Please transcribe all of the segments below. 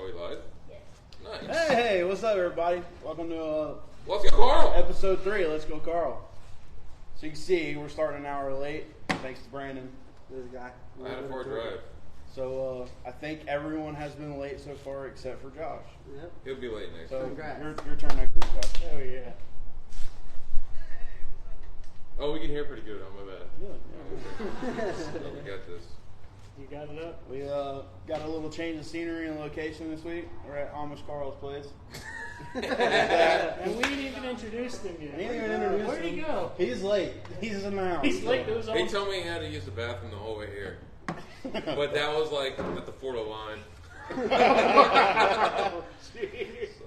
we live? Yes. Nice. Hey, what's up, everybody? Welcome to Let's go, Carl. episode 3. Let's go, Carl. So you can see we're starting an hour late, thanks to Brandon, this guy. I had a 4 drive. So I think everyone has been late so far except for Josh. Yep. He'll be late next So time. your turn next week, Josh. Oh yeah. Oh, we can hear pretty good. Oh, my bad. Yeah. Oh, we got this. You got it up? We got a little change of scenery and location this week. We're at Amish Carl's place. And we didn't even introduce him yet. I didn't even introduce Where'd he him. go? He's late. He's in the house. He's late. It was He all. told me he had to use the bathroom the whole way here. But that was like at the Florida line. Oh, jeez. So,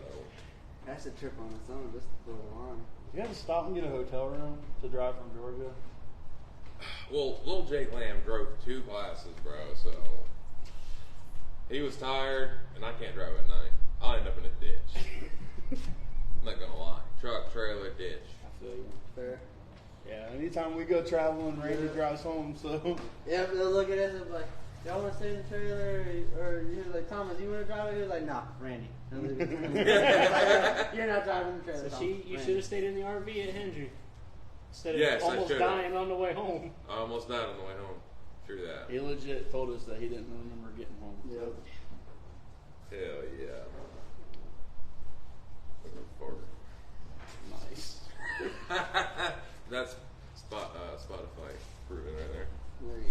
That's a trip on its own, just to blow the line. You had to stop and get a hotel room to drive from Georgia. well, little Jake Lamb drove 2 classes, bro, so he was tired, and I can't drive at night. I'll end up in a ditch. I'm not gonna lie. Truck, trailer, ditch. I feel you. Fair. Yeah, anytime we go traveling, Randy drives home, so. Yeah, but they'll look at us and be like, y'all want to stay in the trailer? Or he was like, Thomas, you want to drive it? He was like, nah, Randy. And leave it. You're not driving the trailer. So Thomas. you Randy. should have stayed in the RV at Hendry instead of Yes, I almost should've. dying on the way home. I almost died on the way home. True that. He legit told us that he didn't remember getting home. Yep. Hell yeah. Looking forward. Nice. That's Spotify proven right there. There you go.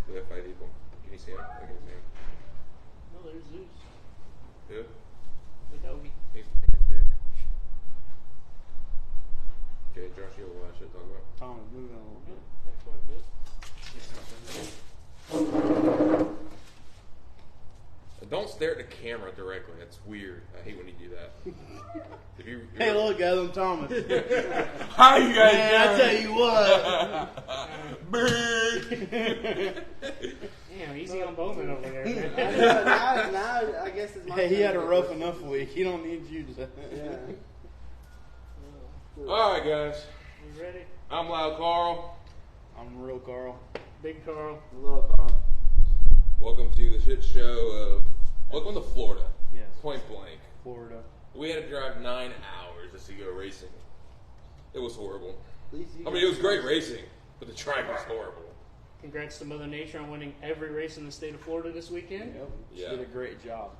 We have 5 people. Can you see him? I can see him. No, there's Zeus. Who? The doggy. He's being a dick. Okay, Josh, you have a lot of shit to talk about. Tom is moving a little Yeah, bit. that's quite good. Don't stare at the camera directly. That's weird. I hate when you do that. If you, Hey, look at him, Thomas. how you guys Man, I tell you what. Damn, easy on Bowman over there, man. now, I guess it's my Hey, he turn had a to rough go. enough week. He don't need you to. Yeah. All right, guys. You ready? I'm Loud Carl. I'm real Carl. Big Carl. Little Carl. Welcome to the shit show of. Welcome to Florida. Yes. Point blank. Florida. We had to drive 9 hours just to go racing. It was horrible. At least you I mean, it was great racing, but the track was horrible. Congrats to Mother Nature on winning every race in the state of Florida this weekend. Yep. She Yeah. did a great job.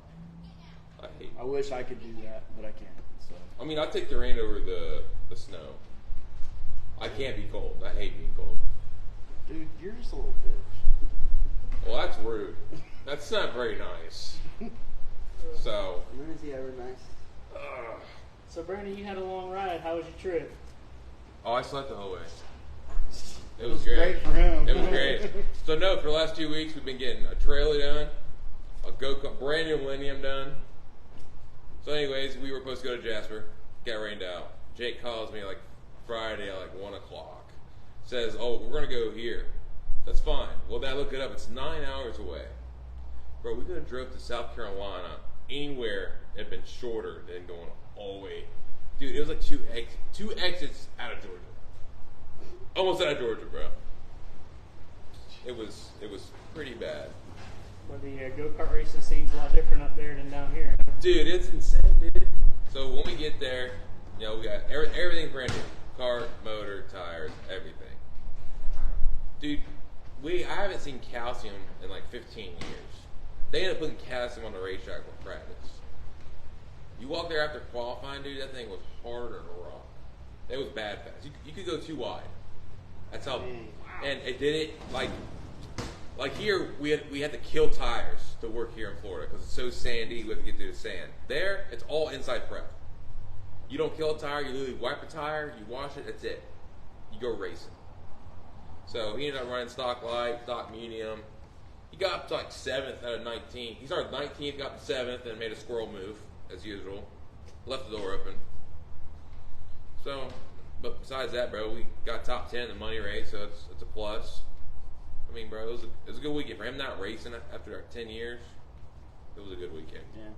I hate. I wish I could do that, but I can't. So. I mean, I take the rain over the snow. I can't be cold. I hate being cold. Dude, you're just a little bitch. Well, that's rude. That's not very nice. So, When is he ever nice? So, Brandon, you had a long ride. How was your trip? oh, I slept the whole way. It was great. for him. It was great. So, no, for the last 2 weeks, we've been getting a trailer done, a brand new Millennium done. So, anyways, we were supposed to go to Jasper. Got rained out. Jake calls me like Friday at like 1 o'clock. Says, oh, we're going to go here. That's fine. Well, then I look it up. It's 9 hours away. Bro, we could have drove to South Carolina anywhere that had been shorter than going all the way. Dude, it was like two exits out of Georgia. Almost out of Georgia, bro. It was pretty bad. Well, the go-kart racing scene's a lot different up there than down here. Huh? Dude, it's insane, dude. So when we get there, you know, we got everything brand new. Car, motor, tires, everything. Dude, I haven't seen calcium in like 15 years. They ended up putting calcium on the racetrack for practice. You walk there after qualifying, dude, that thing was harder than a rock. It was bad fast. You could go too wide. That's how, and it did it like here we had to kill tires to work here in Florida because it's so sandy. We have to get through the sand. There, it's all inside prep. You don't kill a tire. You literally wipe a tire. You wash it. That's it. You go racing. So he ended up running stock light, stock medium. He got up to like 7th out of 19. He started 19th, got to 7th, and made a squirrel move as usual. Left the door open. So, but besides that, bro, we got top 10 in the money race, so it's a plus. I mean, bro, it was a good weekend for him. Not racing after like 10 years. It was a good weekend. Yeah.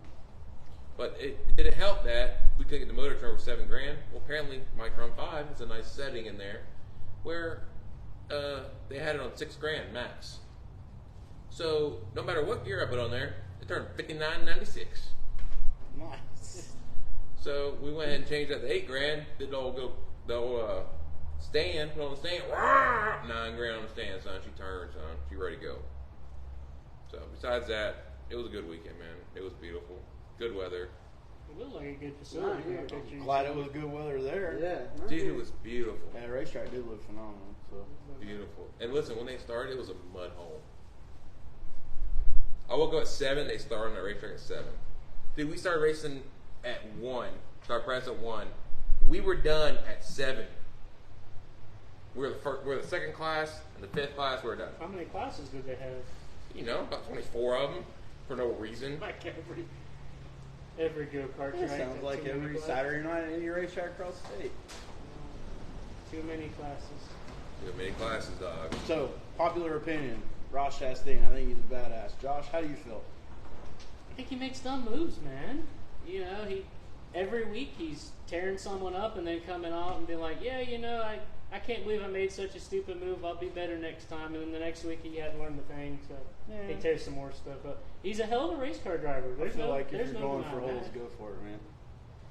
But it didn't help that we couldn't get the motor turned for $7,000. Well, apparently Micron 5 is a nice setting in there where they had it on $6,000 max. So no matter what gear I put on there, it turned 59.96. Nice. So we went ahead and changed that to $8,000. Did the old stand, put on the stand. $9,000 on the stand, son. She turned, son. She ready to go. So besides that, it was a good weekend, man. It was beautiful. Good weather. It looked like a good facility. Yeah. Picture you Glad saw. it was good weather there. Yeah. Dude, it was beautiful. Yeah, the racetrack did look phenomenal. So Beautiful. And listen, when they started, it was a mud hole. I woke up at 7. They started on the racetrack at 7. Dude, we started racing at 1. Started practice at 1. We were done at 7. We're the second class and the 5th class. We're done. How many classes did they have? You know, about 24 of them for no reason. Like every go-kart it track. sounds like every Saturday night at any racetrack across the state. Too many classes. Too many classes, dog. So, popular opinion, Ross Chastain, I think he's a badass. Josh, how do you feel? I think he makes dumb moves, man. You know, every week he's tearing someone up and then coming out and being like, yeah, you know, I can't believe I made such a stupid move. I'll be better next time. And then the next week he hadn't learned the thing, so he tears some more stuff up. He's a hell of a race car driver. I feel like if there's you're no going for denying holes, that. go for it, man.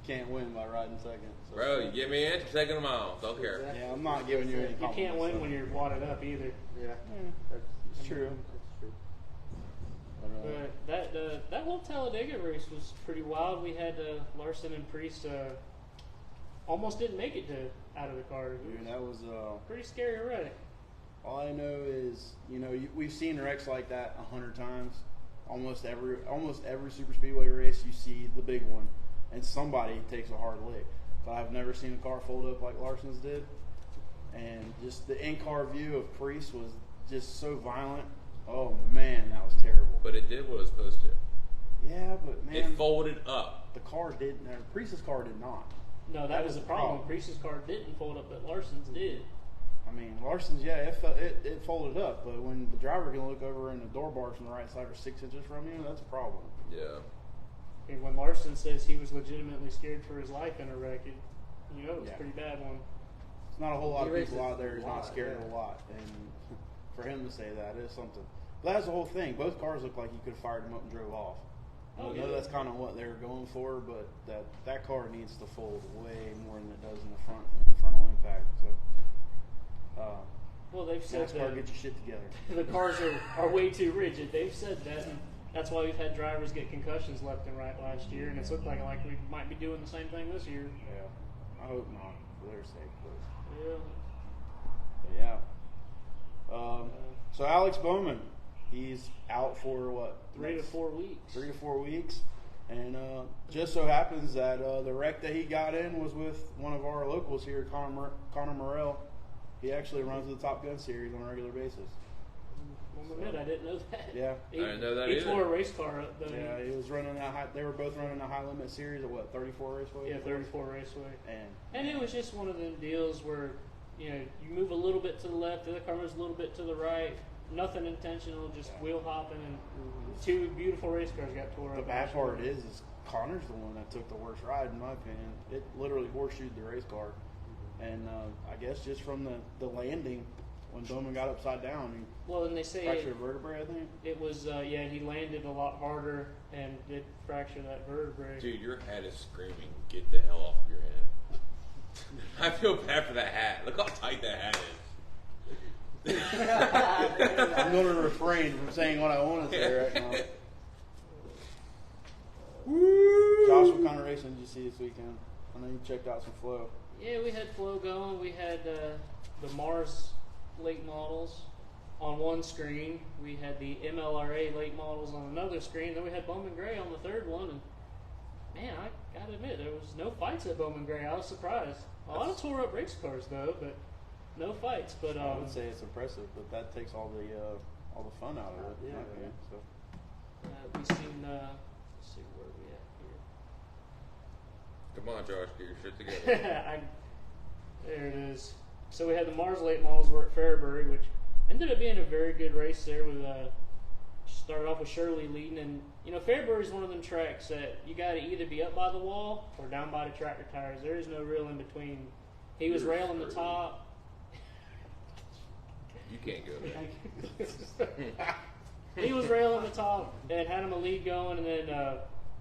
Can't win by riding second. So. Bro, you give me an inch, I'm taking them all. Don't care. Exactly. Yeah, I'm not giving you any You compliments. can't win so. when you're wadded up either. Yeah. It's true. That's true. But, But that whole Talladega race was pretty wild. We had Larson and Priest almost didn't make it out of the car. It dude, was that was pretty scary wreck. all I know is, you know, we've seen wrecks like that 100 times. Almost every super speedway race, you see the big one, and somebody takes a hard lick. But I've never seen a car fold up like Larson's did, and just the in-car view of Priest was just so violent. Oh man, that was terrible. But it did what it was supposed to. Yeah, but man, It folded up. the car didn't. Priest's car did not. No, that was the problem. Priest's car didn't fold up, but Larson's did. I mean, Larson's, it folded up, but when the driver can look over and the door bars on the right side are 6 inches from you, that's a problem. Yeah. And when Larson says he was legitimately scared for his life in a wreck, it was a pretty bad one. It's not a whole lot He of people races out there who's a not lot, scared yeah. of a lot, and for him to say that is something. But that's the whole thing. Both cars look like he could have fired them up and drove off. Oh, I know yeah. that's kind of what they were going for, but that car needs to fold way more than it does in the frontal impact. So, Well, they've said NASCAR, that get your shit together. the cars are way too rigid. They've said that, and that's why we've had drivers get concussions left and right last year, and it's looked like we might be doing the same thing this year. Yeah, I hope not for their sake, but. Yeah. Yeah. So Alex Bowman, he's out for what? 3 to 4 weeks. 3 to 4 weeks. And just so happens that the wreck that he got in was with one of our locals here, Connor Morrell. He actually runs the Top Gun series on a regular basis. Well, admit, I didn't know that. Yeah. I didn't know that He either. tore a race car up, though. Yeah, he was running that high. They were both running a high limit series at what, 34 Raceway? Yeah, 34 Raceway. And And it was just one of them deals where, you move a little bit to the left, the other car moves a little bit to the right. Nothing intentional, just wheel hopping, and 2 beautiful race cars got tore up. the bad part is Connor's the one that took the worst ride, in my opinion. It literally horseshoed the race car. And I guess just from the landing, when Bowman got upside down, he Well, and they say fractured a vertebrae, I think. it was, he landed a lot harder and did fracture that vertebrae. Dude, your hat is screaming. Get the hell off your head. I feel bad for that hat. Look how tight that hat is. I'm going to refrain from saying what I want to say right now. Josh, what kind of racing did you see this weekend? I know you checked out some flow. Yeah, we had flow going. We had the Mars late models on one screen. We had the MLRA late models on another screen. Then we had Bowman Gray on the third one. And man, I gotta admit, there was no fights at Bowman Gray. I was surprised. A lot of tore up race cars though, but no fights. But I would say it's impressive, but that takes all the fun out of it. in my Yeah. opinion, so. we've seen. Let's see where we at Come on, Josh, get your shit together. here. There it is. So we had the Mars late models were at Fairbury, which ended up being a very good race there. With started off with Shirley leading, and Fairbury is one of them tracks that you got to either be up by the wall or down by the tractor tires. There is no real in between. He was You're railing the screwed. top. You can't go there. He was railing the top and had him a lead going, and then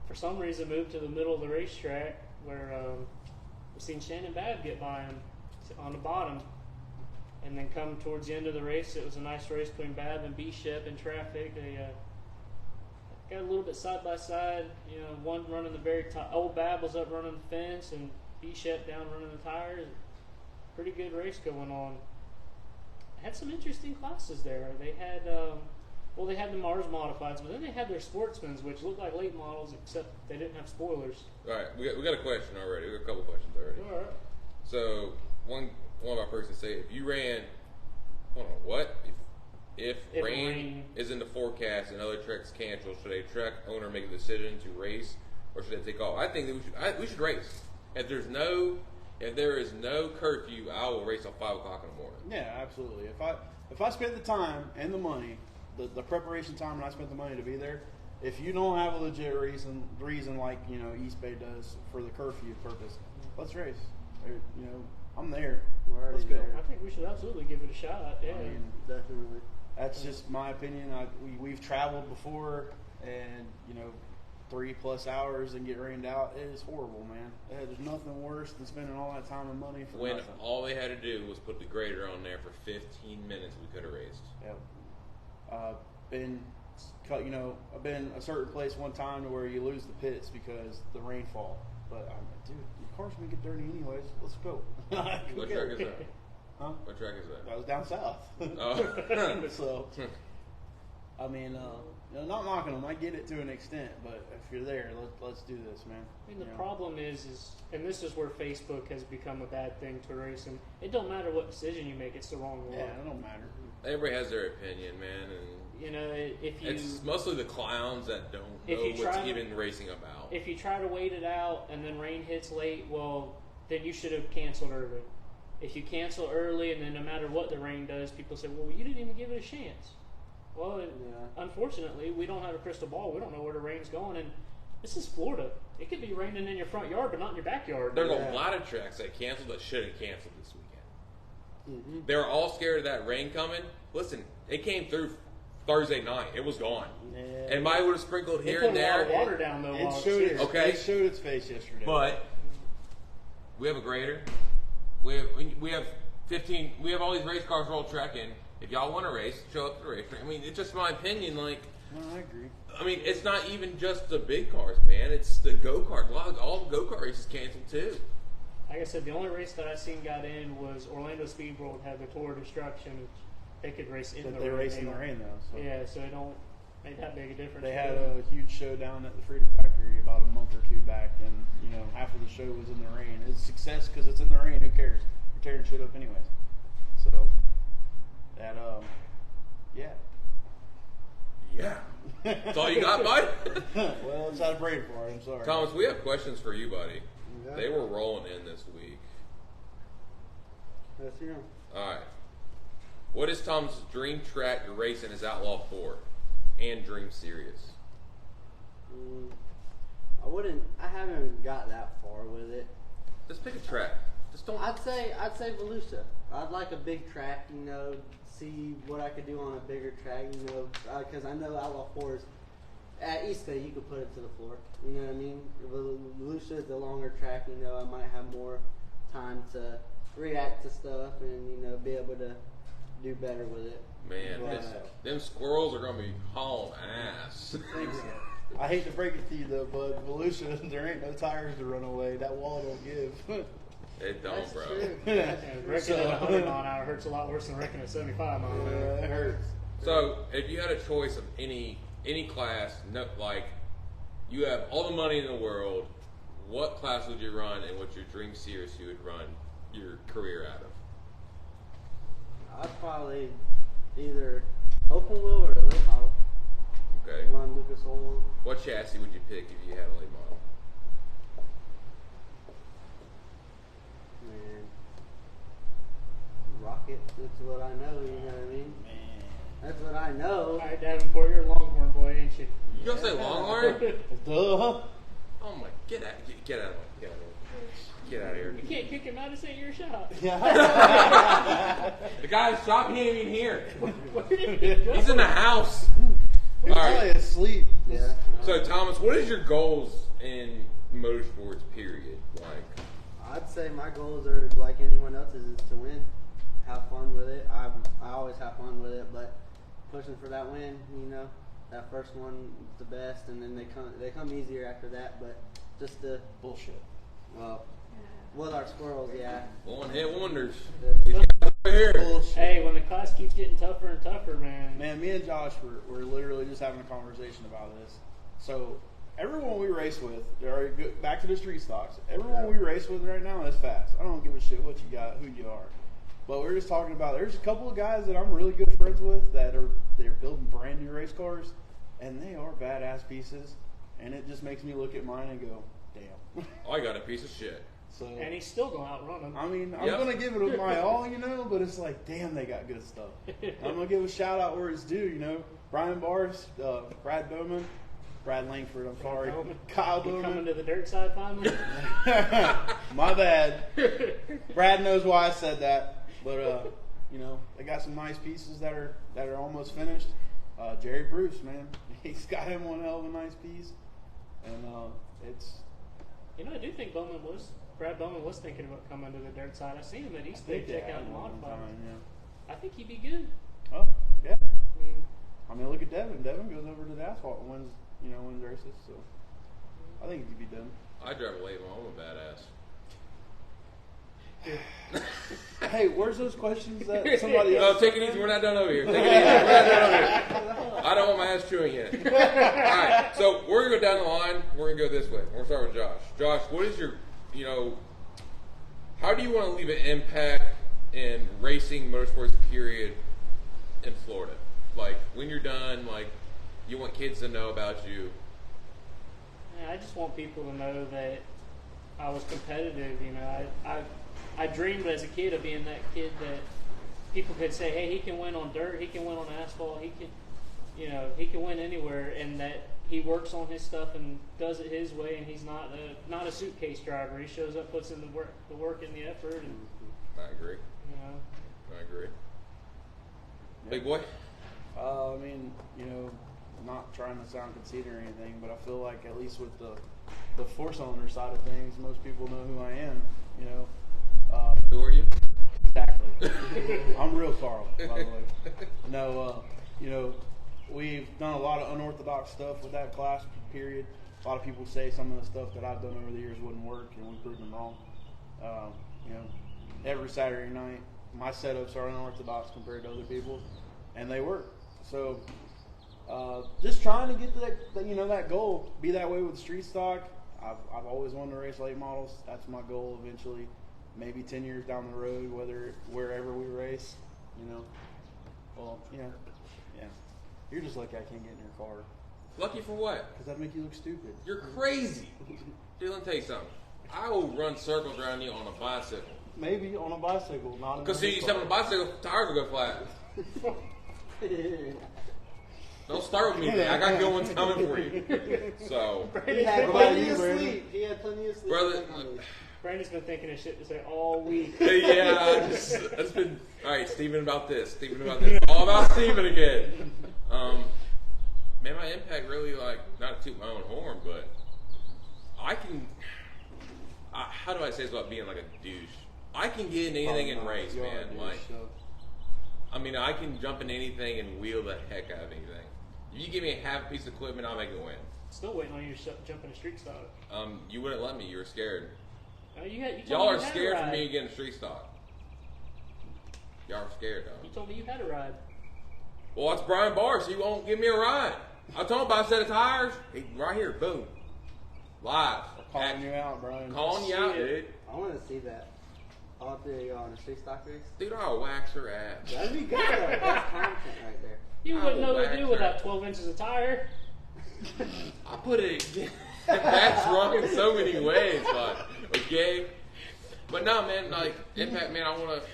for some reason moved to the middle of the racetrack where we seen Shannon Babb get by him on the bottom. And then come towards the end of the race, it was a nice race between Babb and B-Shep in traffic. They got a little bit side by side. You know, one running the very top. Old Babb was up running the fence, and B-Shep down running the tires. Pretty good race going on. Had some interesting classes there. They had, they had the Mars modifieds, but then they had their sportsmans, which looked like late models, except they didn't have spoilers. All right, we got a question already. We got a couple questions already. All right. So one of our persons say, if you ran, hold on, what? If rain is in the forecast and other tracks cancel, should a track owner make a decision to race, or should they take off? I think that we should race. If there is no curfew, I will race till 5 o'clock in the morning. Yeah, absolutely. If I spent the time and the money, the preparation time, and I spent the money to be there, if you don't have a legit reason like East Bay does for the curfew purpose, let's race. I'm there. Let's go. I think we should absolutely give it a shot. Yeah, I mean, Definitely. that's just my opinion. We've traveled before, and 3+ hours and get rained out. It is horrible, man. There's nothing worse than spending all that time and money for when nothing. all they had to do was put the grader on there for 15 minutes, we could have raced. Yep. I've been a certain place one time to where you lose the pits because the rainfall. But I'm like, dude, your car's gonna get dirty anyways. Let's go. What track is that? Huh? What track is that? I was down south. Oh. So, I mean, not knocking them. I get it to an extent, but if you're there, let's do this, man. I mean, the problem is, and this is where Facebook has become a bad thing to racing. It don't matter what decision you make; it's the wrong one. Yeah, it don't matter. Everybody has their opinion, man, and if you, it's mostly the clowns that don't if know you what's try to- even racing about. if you try to wait it out and then rain hits late, well, then you should have canceled early. If you cancel early and then no matter what the rain does, people say, well, you didn't even give it a chance. Well, unfortunately, we don't have a crystal ball. We don't know where the rain's going, and this is Florida. It could be raining in your front yard, but not in your backyard. There's a lot of tracks that canceled that should have canceled this weekend. Mm-hmm. They were all scared of that rain coming. Listen, it came through Thursday night. It was gone. Yeah. And might would have sprinkled They here put and a lot there. of water down though. It while showed it's Okay. It showed its face yesterday. But we have a grader. We have 15. We have all these race cars roll track in. If y'all want to race, show up to the racetrack. I mean, it's just my opinion. Like, No, I agree. I mean, it's not even just the big cars, man. It's the go-kart. All the go-kart races canceled too. Like I said, the only race that I seen got in was Orlando Speed World had the Tour of Destruction. They could race in But the they rain. raced in the rain though. So. Yeah, so it don't make that big a difference. They had a huge show down at the Freedom Factory about a month or two back, and half of the show was in the rain. It's a success because it's in the rain. Who cares? You're tearing shit up anyways. So that yeah. Yeah. That's all you got, bud? Well, it's out of brain for it. I'm sorry. Thomas, we have questions for you, buddy. Yeah. They were rolling in this week. Let's hear 'em. All right. What is Tom's dream track you're racing as Outlaw 4 and Dream Series? I haven't got that far with it. Just pick a track. Just don't. I'd say Volusia. I'd like a big track, see what I could do on a bigger track, because I know Outlaw 4s at East Bay you could put it to the floor. You know what I mean? Volusia is the longer track. I might have more time to react to stuff and be able to do better with it. Man, But, them squirrels are going to be hauling ass. Thanks. I hate to break it to you though, but Volusia, there ain't no tires to run away. That wall don't give. It don't, That's bro. true. Wrecking at 100 mile an hour hurts a lot worse than wrecking at 75 mile an hour. It hurts. So, if you had a choice of any class, you have all the money in the world, what class would you run, and what's your Dream Series you would run your career out of? I'd probably either open wheel or a late model. Okay. Run Lucas Oil. What chassis would you pick if you had a late model? Man. Rocket. That's what I know. You know what I mean? Man. That's what I know. All right, Davenport, you're a Longhorn boy, ain't you? You gonna say Longhorn? Duh. Oh my! Get out of here! Get out of here! You can't kick him out and say your shot. The guy who shot me ain't even here. Where did he go? He's in the house. He's All right. probably asleep. Yeah. So Thomas, what is your goals in motorsports? Period. Like, I'd say my goals are like anyone else's, is to win, have fun with it. I always have fun with it, but pushing for that win, that first one is the best, and then they come easier after that. But just the Bullshit. with our squirrels, yeah. one hit wonders. Yeah. These guys right here. Bullshit. Hey, when the class keeps getting tougher and tougher, man. Man, me and Josh were literally just having a conversation about this. So, everyone we race with, back to the street stocks, everyone we race with right now is fast. I don't give a shit what you got, who you are. But we're just talking about, there's a couple of guys that I'm really good friends with they're building brand new race cars, and they are badass pieces. And it just makes me look at mine and go, damn. I got a piece of shit. So, And he's still going to outrun him. I mean, I'm Yep. going to give it my all, but it's like, damn, they got good stuff. I'm going to give a shout out where it's due, Brian Bars, Brad Bowman, Brad Langford, I'm sorry, Bowman. Kyle You coming Bowman. to the dirt side finally? My bad. Brad knows why I said that, but they got some nice pieces that are almost finished. Jerry Bruce, man, he's got him one hell of a nice piece, and it's. I do think Brad Bowman was thinking about coming to the dirt side. I seen him at East Bay check out the modified. I think he'd be good. Oh yeah. I mean, I mean, look at Devin. Devin goes over to the asphalt and wins races. So I think he could be done. I drive a late one. I'm a badass. Hey, where's those questions that somebody Oh, else? take it easy. We're not done over here. Take it easy. We're not done over here. I don't want my ass chewing yet. All right, so we're gonna go down the line. We're gonna go this way. We're gonna start with Josh. Josh, what is your, how do you want to leave an impact in racing motorsports period in Florida? Like when you're done, like you want kids to know about you. yeah, I just want people to know that I was competitive. I dreamed as a kid of being that kid that people could say, hey, he can win on dirt, he can win on asphalt, he can win anywhere, and that he works on his stuff and does it his way, and he's not a suitcase driver. He shows up, puts in the work and the effort, and I agree. I agree. Big boy. I mean, not trying to sound conceited or anything, but I feel like at least with the four-cylinder side of things, most people know who I am. Who are you? Exactly. I'm real Carl, by the way. No, we've done a lot of unorthodox stuff with that class period. A lot of people say some of the stuff that I've done over the years wouldn't work, and we proved them wrong. Every Saturday night, my setups are unorthodox compared to other people's, and they work. So, just trying to get to that goal, be that way with street stock. I've always wanted to race late models. That's my goal eventually. Maybe 10 years down the road, wherever we race, Well, yeah. You're just lucky I can't get in your car. Lucky for what? Because that'd make you look stupid. You're crazy. Dude, let me tell you something. I will run circles around you on a bicycle. Maybe on a bicycle, not in Because see, you step on a bicycle, tires will go flat. Don't start with me, man. I got good ones coming for you. So, He had What about plenty you, of Brandon? sleep. He had plenty of sleep. brother, Brandon's been thinking of shit to say all week. yeah, it's been all right. Steven about this. All about Steven again. Man, my impact really not to toot my own horn, but how do I say this without being like a douche? I can get in anything in race, You are a man. douche, Like, so. I mean, I can jump in anything and wheel the heck out of anything. If you give me a half piece of equipment, I'll make it win. Still waiting on you to jump in a street stock. You wouldn't let me. You were scared. You told Y'all me are you had a scared for ride. me to get in street stock. Y'all are scared, though. You told me you had a ride. Well, that's Brian Barr, so you won't give me a ride. I told him about a set of tires. He, right here, boom. Live. Calling you out, Brian. Calling you out, dude. I want to see that. All three of y'all in a street stock race. Dude, I'll wax her ass. That'd be good though. That's content right there. You I wouldn't will know what to wax do her. without 12 inches of tire. I put it. That's wrong in so many ways, but okay. But no, man. Like impact, man. I want to.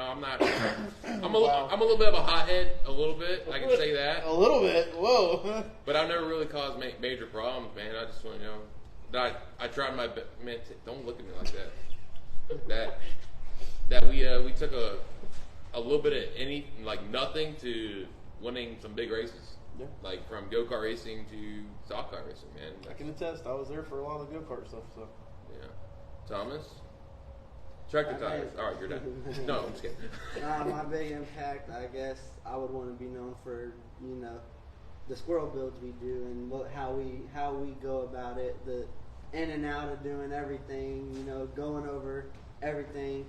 I'm not. I'm a little bit of a hothead. A little bit. I can say that. A little bit. Whoa. But I've never really caused major problems, man. I just want that I tried my best. Man, don't look at me like that. That we took a little bit of nothing to winning some big races. Yeah. Like from go-kart racing to stock car racing, man. I can attest. I was there for a lot of the go-kart stuff, so. Yeah. Thomas? Tractor tires. All right, you're done. No, I'm just kidding. My big impact, I guess, I would want to be known for, the squirrel builds we do and how we go about it, the in and out of doing everything, going over everything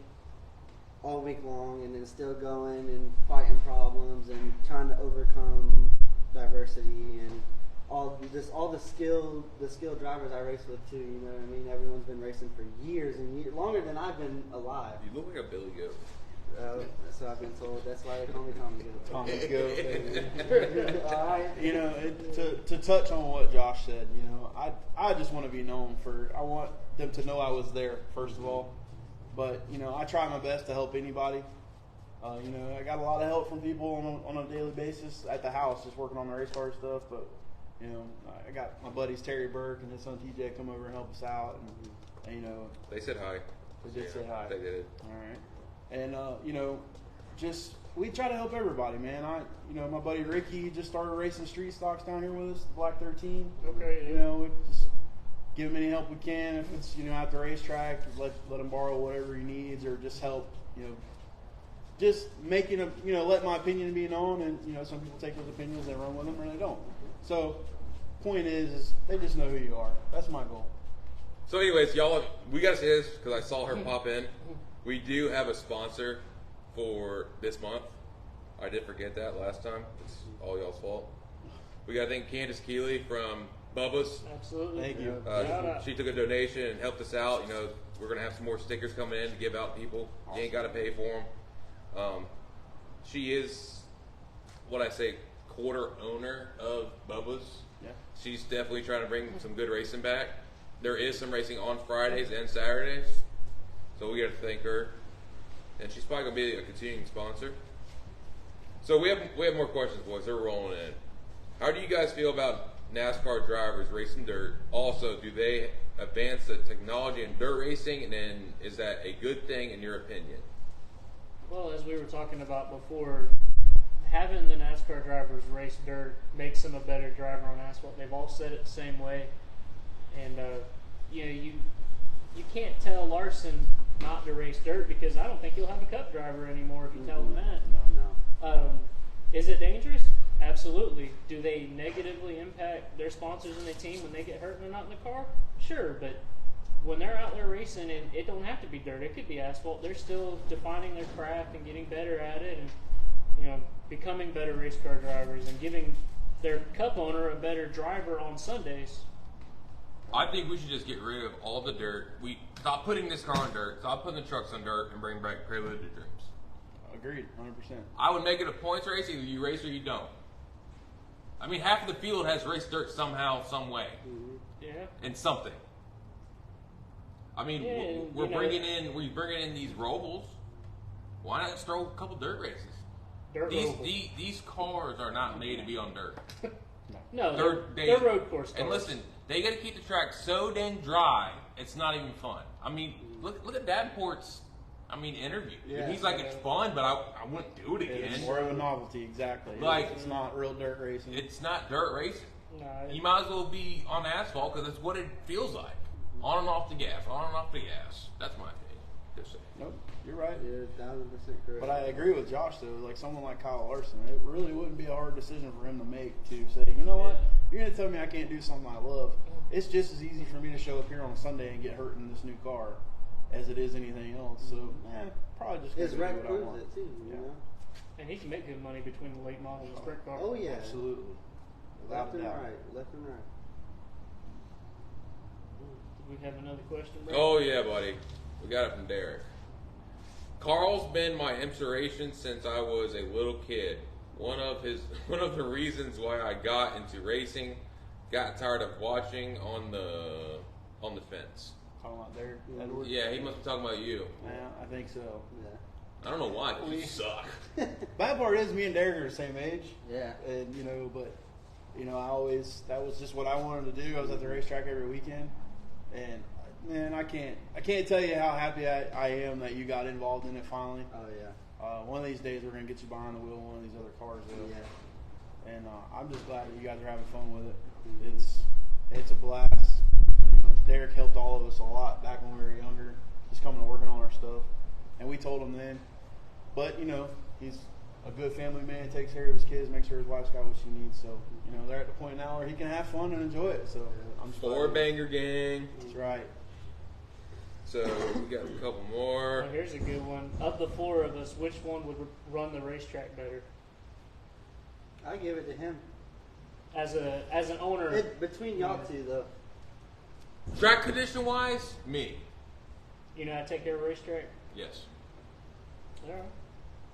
all week long, and then still going and fighting problems and trying to overcome diversity and all the skilled drivers I race with too. You know what I mean? Everyone's been racing for years and years, longer than I've been alive. You look like a Billy Goat. That's what I've been told. That's why they call me Tommy Goat. Tommy Goat, baby. All right. To touch on what Josh said, I just want to be known for. I want them to know I was there first of all, but I try my best to help anybody. I got a lot of help from people on a daily basis at the house, just working on the race car stuff. But I got my buddies Terry Burke and his son TJ come over and help us out, and They said hi. they did say hi. They did. All right. And just we try to help everybody, man. My buddy Ricky just started racing street stocks down here with us, the Black 13. Okay. Yeah. We just give him any help we can. If it's at the racetrack, let him borrow whatever he needs, or just help. Just making let my opinion be known, and some people take those opinions and run with them, or they don't. So, point is they just know who you are. That's my goal. So, anyways, y'all, we got to say this because I saw her pop in. We do have a sponsor for this month. I did forget that last time. It's all y'all's fault. We got to thank Candace Keeley from Bubba's. Absolutely. Thank you. She took a donation and helped us out. We're going to have some more stickers coming in to give out to people. Awesome. You ain't got to pay for them. She is, what I say, quarter owner of Bubba's. Yeah. She's definitely trying to bring some good racing back. There is some racing on Fridays and Saturdays. So we got to thank her, and she's probably gonna be a continuing sponsor. So we have more questions, boys. They're rolling in. How do you guys feel about NASCAR drivers racing dirt? Also, do they advance the technology in dirt racing, and then is that a good thing in your opinion? Well, as we were talking about before, having the NASCAR drivers race dirt makes them a better driver on asphalt. They've all said it the same way, and you can't tell Larson not to race dirt because I don't think he'll have a cup driver anymore if you tell him that. No. Is it dangerous? Absolutely. Do they negatively impact their sponsors and their team when they get hurt and they're not in the car? Sure, but when they're out there racing, and it don't have to be dirt, it could be asphalt, they're still defining their craft and getting better at it and becoming better race car drivers and giving their cup owner a better driver on Sundays. I think we should just get rid of all the dirt. We stop putting this car on dirt, stop putting the trucks on dirt, and bring back Prelude to Dreams. Agreed, 100%. I would make it a points race. Either you race or you don't. I mean, half of the field has raced dirt somehow, some way, Yeah. in something. I mean, Yeah, we're bringing in these robles. Why not just throw a couple dirt races? These cars are not made to be on dirt. No, they're road course cars. And listen, they got to keep the track so dang dry, it's not even fun. I mean, look at Davenport's, interview. Yeah. He's like, it's fun, but I wouldn't do it again. It's more of a novelty, exactly. Like, it's not real dirt racing. It's not dirt racing. No, You might as well be on asphalt because it's what it feels like. On and off the gas, on and off the gas. That's my opinion. Just saying. Nope, you're right. You're 1000% correct. But I agree with Josh though. Like someone like Kyle Larson, it really wouldn't be a hard decision for him to make to say, you know what, you're gonna tell me I can't do something I love. It's just as easy for me to show up here on a Sunday and get hurt in this new car as it is anything else. So, probably just His gonna rec do what I proves want. it too, you know? and he can make good money between the late model and the sprint car. Oh yeah. Absolutely. Left Without a and doubt. right. Left and right. Did we have another question, bro? Oh yeah, buddy. We got it from Derek. Carl's been my inspiration since I was a little kid. One of the reasons why I got into racing. Got tired of watching on the fence. Talking about Derek Edwards. Yeah, he must be talking about you. Yeah, I think so. Yeah. I don't know why. 'Cause you suck. Bad part is me and Derek are the same age. Yeah. And but that was just what I wanted to do. I was at the racetrack every weekend, and man, I can't tell you how happy I am that you got involved in it finally. Oh yeah. One of these days we're gonna get you behind the wheel of one of these other cars, though. Yeah. and I'm just glad that you guys are having fun with it. It's a blast. Derek helped all of us a lot back when we were younger, just coming and working on our stuff, and we told him then. But he's a good family man, takes care of his kids, makes sure his wife's got what she needs. So they're at the point now where he can have fun and enjoy it. So I'm just 4-banger gang. That's right. So we got a couple more. Oh, here's a good one. Of the 4 of us, which one would run the racetrack better? I give it to him. As an owner, Between y'all two, though. Track condition wise, me. you know how to take care of a racetrack. Yes. All right.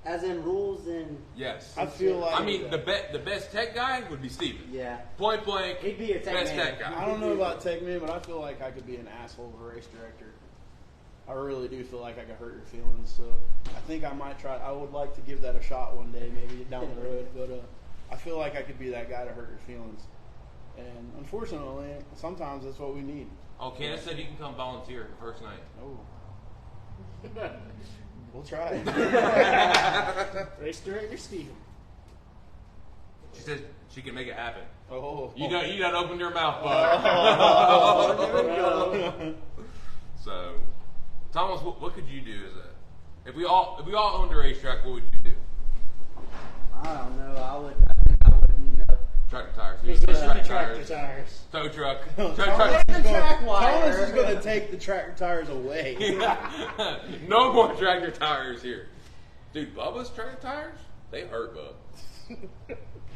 As in rules and Yes. I feel like I mean, the best tech guy would be Steven. yeah. Point blank. He'd be your tech best man. tech guy. I don't know about tech man, but I feel like I could be an asshole of a race director. I really do feel like I could hurt your feelings. So I think I might try. I would like to give that a shot one day, maybe down the road. But I feel like I could be that guy to hurt your feelings. And unfortunately, sometimes that's what we need. Oh, Candace said you can come volunteer the first night. Oh, we'll try. Race director Steven. She said she can make it happen. Oh, You done opened your mouth, bud. So, Thomas, what could you do if we all owned a racetrack? What would you do? I don't know. I think I would, Tractor tires. Position tractor tires. Tow truck. Thomas the track wire. is going to take the tractor tires away. No more tractor tires here. Dude, Bubba's tractor tires, they hurt, Bub.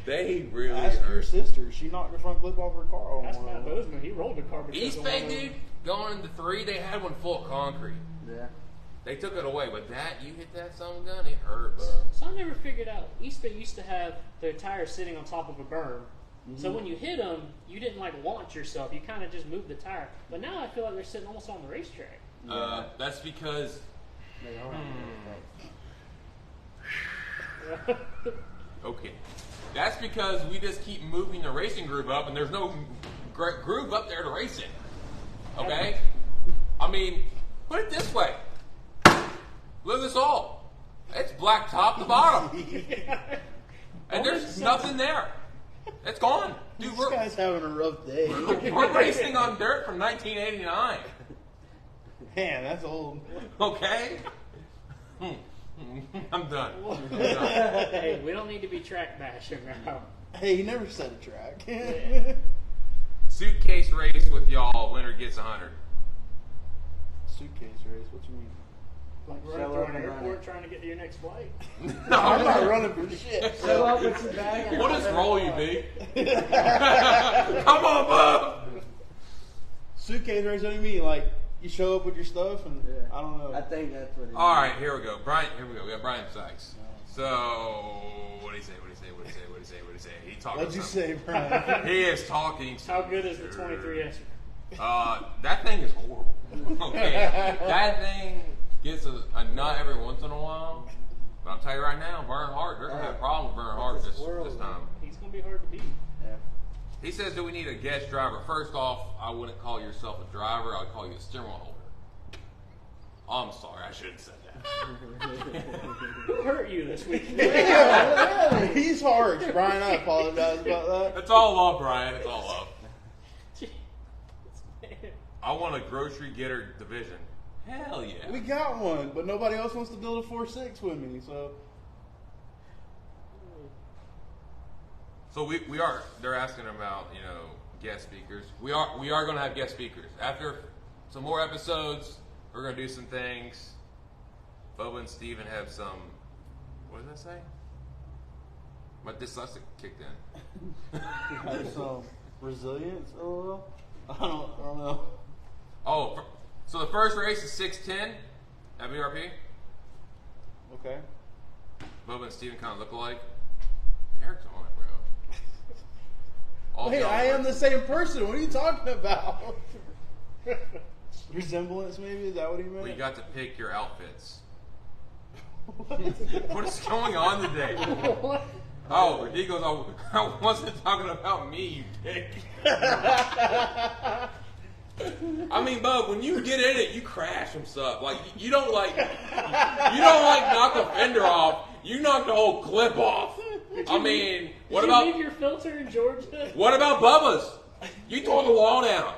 They really Ask your hurt. sister. She knocked the front clip off her car. On That's one Matt of them. Bozeman. He rolled the car. because East of Bay, one of dude, going into 3, they had one full of concrete. Yeah. They took it away, but you hit that some gun, it hurt, Bub. So I never figured out. East Bay used to have their tires sitting on top of a berm. So when you hit them, you didn't launch yourself. You kind of just moved the tire. But now I feel like they're sitting almost on the racetrack. That's because They are. okay. That's because we just keep moving the racing groove up, and there's no groove up there to race in. Okay? I mean, put it this way. Look at this all. It's black top to bottom. And there's nothing there. It's gone. Dude, This guy's having a rough day. we're racing on dirt from 1989. Man, that's old. Okay? I'm done. Hey, we don't need to be track bashing now. Hey, he never said a track. Yeah. Suitcase race with y'all. Winner gets 100. Suitcase race? What you mean? Like Show running up through an and run airport it. trying to get to your next flight. I'm not running for shit. Show up with your bag. And What does roll you be? Come on, Bob. Suitcase race? What do you mean? Like you show up with your stuff and Yeah. I don't know. I think that's what it is. All right, here we go. Brian, here we go. We got Brian Sykes. So, what do you say? He talking. What'd you something. say, Brian? He is talking. How good is the 23S? That thing is horrible. Okay, that thing gets a nut every once in a while. But I'll tell you right now, Vern Hart, they're gonna have a problem with Vern Hart this time. He's going to be hard to beat. Yeah. He says, "Do we need a guest driver?" First off, I wouldn't call yourself a driver. I'd call you a steering wheel holder. I'm sorry, I shouldn't have said that. Who hurt you this week? He's harsh, Brian. I apologize about that. It's all love, Brian. It's all love. I want a grocery getter division. Hell yeah. We got one, but nobody else wants to build a 4.6 with me. So we are. They're asking about guest speakers. We are going to have guest speakers after some more episodes. We're going to do some things. Bubba and Steven have some. What did I say? My dyslexia kicked in. Have some resilience. I don't know. Oh, so the first race is 6:10 at VRP. Okay. Bubba and Steven kind of look alike. Eric's on it, bro. All Wait, y'all I am are- the same person. What are you talking about? Resemblance, maybe? Is that what he meant? We got to pick your outfits. What is going on today? What? Oh, he goes, I wasn't talking about me, you dick. I mean, Bub, when you get in it, you crash some stuff. Like you don't knock a fender off. You knock the whole clip off. I mean, what Did about you leave your filter in Georgia? what about Bubba's? You tore the wall down.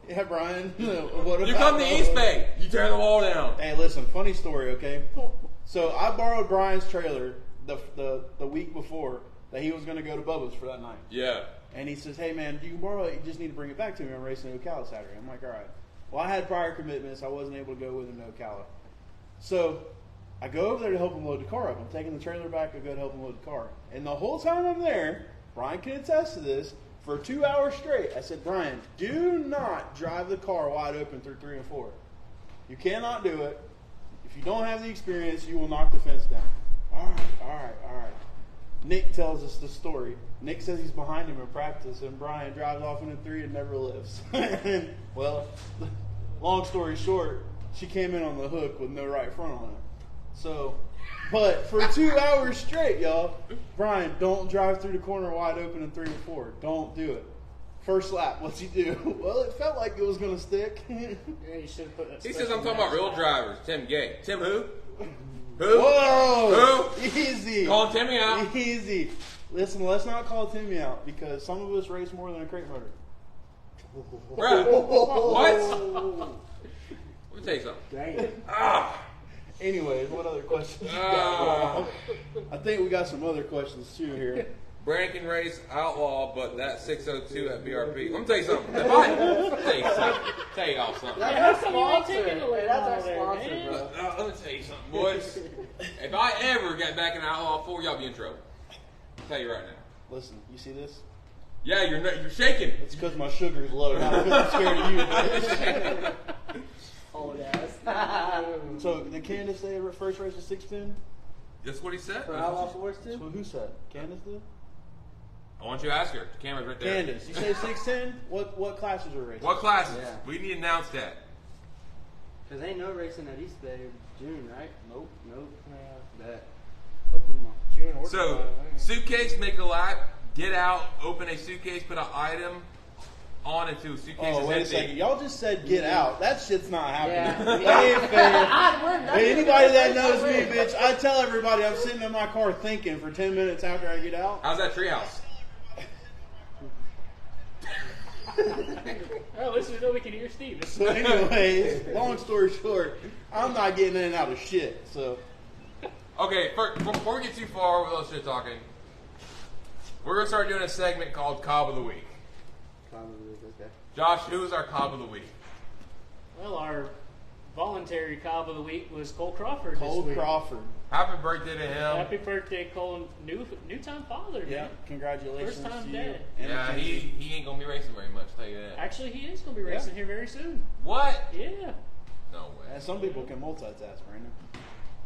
Yeah, Brian. What about You come to East Bay, you tear the wall down. Hey, listen, funny story, okay? So I borrowed Brian's trailer the week before that he was going to go to Bubba's for that night. Yeah. And he says, hey, man, you can borrow it. You just need to bring it back to me. I'm racing in Ocala Saturday. I'm like, all right. Well, I had prior commitments. I wasn't able to go with him to Ocala. So I go over there to help him load the car up. I'm taking the trailer back. I go to help him load the car. And the whole time I'm there, Brian can attest to this, for 2 hours straight, I said, Brian, do not drive the car wide open through 3 and 4. You cannot do it. If you don't have the experience, you will knock the fence down. All right. Nick tells us the story. Nick says he's behind him in practice, and Brian drives off in a 3 and never lifts. And, well, long story short, she came in on the hook with no right front on it. So, but for 2 hours straight, y'all, Brian, don't drive through the corner wide open in 3 and 4. Don't do it. First lap, what's he do? Well, it felt like it was going to stick. Yeah, you should have put that. He says I'm talking about special real mask drivers. Tim Gay. Tim who? Who? Whoa! Who? Easy. Call Timmy out. Easy. Listen, let's not call Timmy out because some of us race more than a crate motor. Bruh. What? Let me tell you something. Dang. Ah. Anyways, what other questions? you Ah. got? I think we got some other questions too here. Brandon can race outlaw, but that 602 at BRP. Let me tell you something. Tell y'all something. Yeah, how come you ain't Sponsor. taking the late Hey, that's our model there, sponsor, man? bro. Let me tell you something, boys. If I ever got back in Outlaw 4, y'all be in trouble. I'll tell you right now. Listen, you see this? Yeah, you're shaking. It's because my sugar's low. Not because I'm scared of you, bitch. Old ass. So, did Candace say her first race was 6'10"? That's what he said. For Outlaw Force too? So who said? Candace did? I want you to ask her. The camera's right there. Candace, you say 6'10"? What classes are racing? What classes? Yeah. We need to announce that. Because ain't no racing at East Bay June, right? Nope. Yeah. Bet. Open them. June or So, July, I think. suitcase, make a lap, get out, open a suitcase, put an item on into a suitcase. Oh, wait a is second. empty. Y'all just said get out. That shit's not happening. Yeah. That ain't fair. Hey, anybody that knows me, Wait. bitch, I tell everybody I'm sitting in my car thinking for 10 minutes after I get out. How's that treehouse? Oh, at least we know we can hear Steve. So anyways, long story short, I'm not getting in and out of shit. So Okay, before we get too far with all this shit talking, we're going to start doing a segment called Cobb of the Week. Okay. Josh, who is our Cobb of the Week? Well, our voluntary Cobb of the Week was Cole Crawford Cole this week. Crawford. Happy birthday to him. Happy birthday, Cole. New time father, Yeah, man. congratulations First time to you. dad. and Yeah, Mackenzie. he ain't going to be racing very much, I'll tell you that. Actually, he is going to be racing here very soon. What? Yeah. No way. And some people can multitask, Brandon.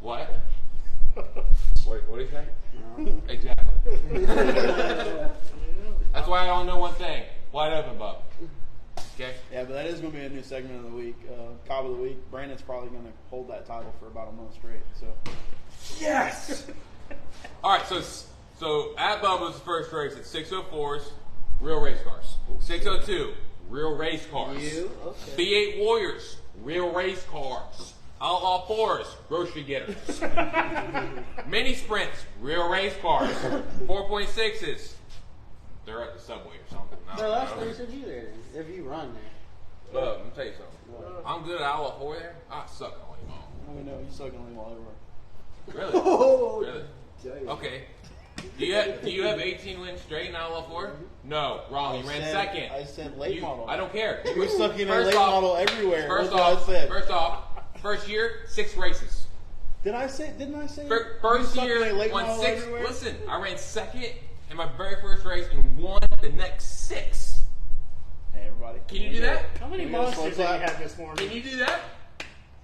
What? What do you say? No. Exactly. Yeah. That's why I only know one thing. Wide open, Bob. Okay? Yeah, but that is going to be a new segment of the week. Cobb of the week. Brandon's probably going to hold that title for about a month straight. So Yes! Alright, so at Bubba's first race at 604s, real race cars. 602, real race cars. You? Okay. B8 Warriors, real race cars. Outlaw 4s, grocery getters. Mini Sprints, real race cars. 4.6s, they're at the subway or something. I So don't that's know. where you should be there if you run there. Look, let me tell you something. I'm good at Outlaw 4 there. I suck at only ball. we know you suck on him all everywhere. Really? Oh, Really? damn. Okay. Do you have 18 wins straight in Outlaw 4? No, wrong. You ran second. I said late model. I don't care. You were sucking in First late off- model everywhere. First That's what off, I said. first year, 6 races. Didn't I say? First you year, sucking in late won model 6. everywhere? Listen, I ran second in my very first race and won the next 6. Hey, everybody. Can you do that? How many We got a monsters slow did you clap. have this morning? Can you do that?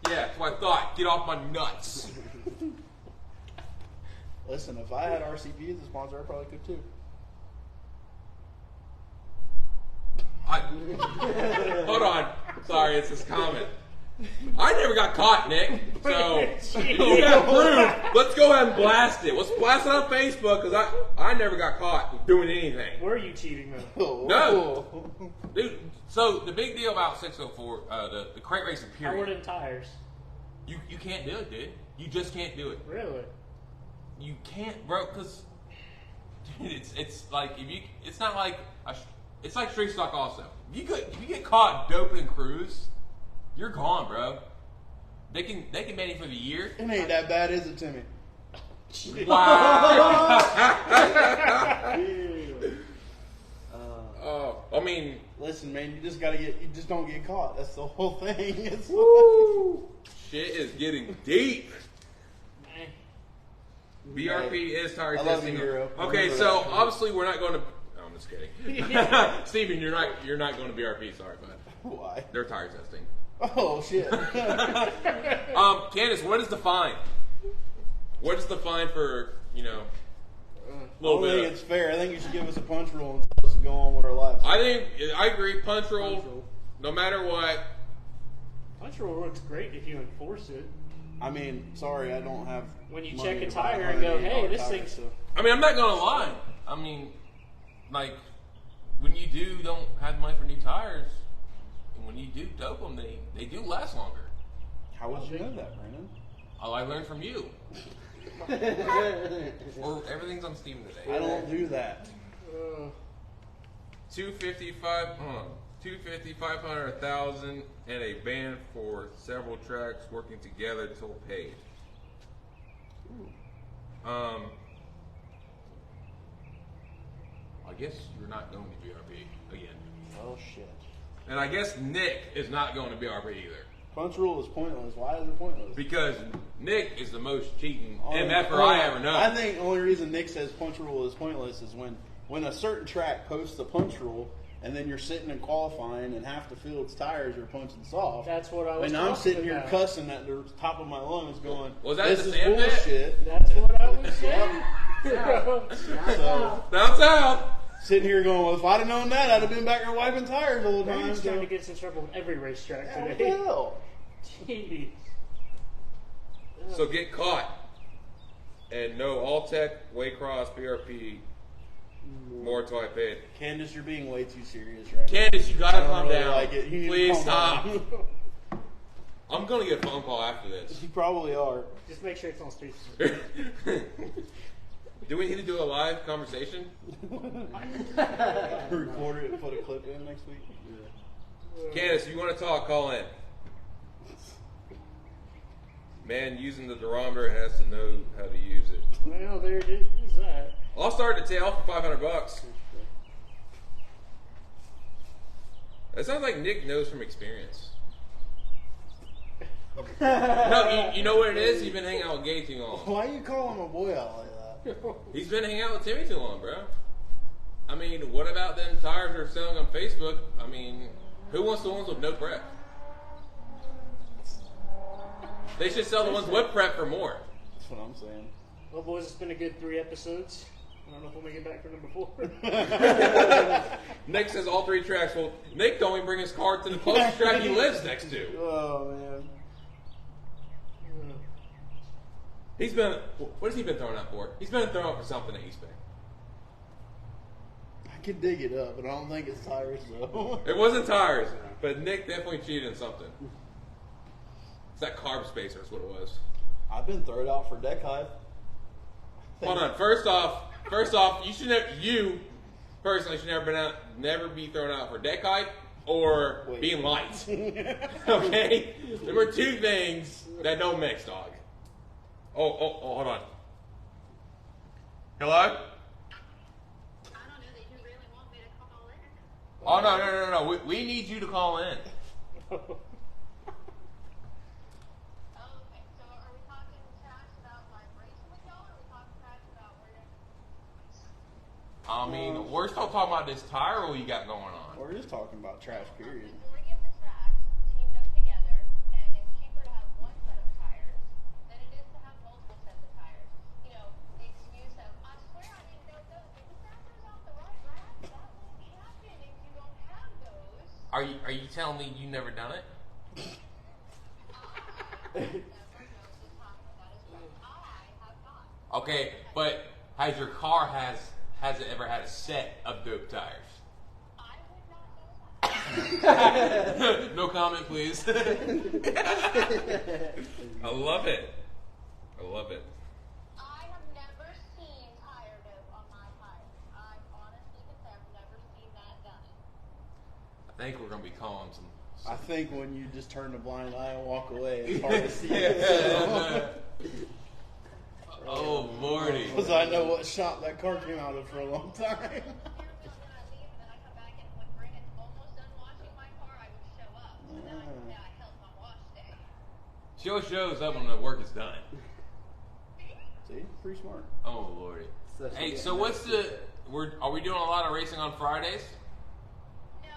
Yeah, that's what I thought. Get off my nuts. Listen, if I had RCP as a sponsor, I probably could too. Hold on. Sorry, it's this comment. I never got caught, Nick. So if you got proof, let's go ahead and blast it. Let's blast it on Facebook because I never got caught doing anything. Were you cheating though? No. Dude, so the big deal about 604, the crate racing How were period, them tires? you can't do it, dude. You just can't do it. Really? You can't, bro, because Dude, it's like if you, it's not like it's like street stock also. If you get caught doping cruise, you're gone, bro. They can ban you for the year. It ain't that bad, is it, Timmy? Wow. I mean, listen, man, you just don't get caught. That's the whole thing. It's shit is getting deep. BRP is tire I love testing. you, Hero. Okay, Remember so that. obviously we're not going to. Oh, I'm just kidding. Steven, you're not going to BRP. Sorry, bud. Why? They're tire testing. Oh shit. Candace, what is the fine? What is the fine for I little don't bit? think it's fair. I think you should give us a punch rule and tell us to go on with our lives. I agree. Punch roll, no matter what. Punch roll works great if you enforce it. I mean, sorry, I don't have. When you money check a to buy tire and go, $180 hey, this tires, thing's. so. I mean, I'm not gonna lie. I mean, like when you don't have money for new tires, and when you do dope them, they do last longer. How would you know that, Brandon? Oh, I learned from you. Or everything's on Steam today. I don't do that. 250, 500, 1,000, and a ban for several tracks working together till paid. I guess you're not going to BRP again. Oh shit. And I guess Nick is not going to BRP either. Punch rule is pointless. Why is it pointless? Because Nick is the most cheating MFer I ever know. I think the only reason Nick says punch rule is pointless is when a certain track posts the punch rule, and then you're sitting and qualifying, and half the field's tires are punching soft. That's what I was And I'm talking sitting here about. cussing at the top of my lungs, going, Was that "This the is sand pit? bullshit." That's what I was saying. So Down south. sitting here going, "Well, if I'd have known that, I'd have been back there wiping tires the whole time." Brandon's trying So, to get us in trouble with every racetrack yeah, what the today. hell? Jeez. So get caught. And no All-Tech, Waycross, BRP, more until I pay it. Candace, you're being way too serious right now. Candace, you gotta I don't calm really down. like it. You need to Please calm stop. down. I'm gonna get a phone call after this. You probably are. Just make sure it's on street. Do we need to do a live conversation? Record it and put a clip in next week. Candace, you want to talk? Call in. Man, using the durometer has to know how to use it. Well, there it is. That. I'll start the tail for $500. That sounds like Nick knows from experience. No, you know what it is? He's been hanging out with Gay too long. Why are you calling my boy out like that? He's been hanging out with Timmy too long, bro. I mean, what about them tires they're selling on Facebook? I mean, who wants the ones with no prep? They should sell the ones with prep for more. That's what I'm saying. Well, boys, it's been a good 3 episodes. I don't know if we'll make it back for number 4. Nick says all 3 tracks. Well, Nick don't even bring his car to the closest track he lives next to. Oh man. He's been, what has he been thrown out for? He's been thrown out for something at East Bay. I could dig it up, but I don't think it's tires though. It wasn't tires, but Nick definitely cheated in something. It's that carb spacer is what it was. I've been thrown out for deck height. Hold on. First off, you personally should never be thrown out for deck height or Wait. being light. Okay? There were 2 things that don't mix, dog. Oh, hold on. Hello? I don't know that you really want me to call in. Oh, no. We need you to call in. Oh, okay. So are we talking trash about like racing with y'all, or are we talking trash about where you're... I mean, we're still talking about this tire rule you got going on. We're just talking about trash, period. The majority of the tracks teamed up together, and it's cheaper to have one set of tires than it is to have multiple sets of tires. You know, the excuse of, I swear I didn't know those. If you grab those off the right rack, that won't happen if you don't have those. Are you telling me you never done it? Okay, but has your car has it ever had a set of dope tires? I would not know that. No comment, please. I love it. I have never seen tire dope on my tires. think we're gonna be calling some. I think when you just turn the blind eye and walk away, it's hard to see. Oh, Morty. Because I know what shop that car came out of for a long time. When I leave and then I come back and when Brandon's almost done washing my car, I would show up. So then I can say I helped on wash day. Shows up when the work is done. See, pretty smart. Oh, Lordy. Hey, so what's are we doing a lot of racing on Fridays? No,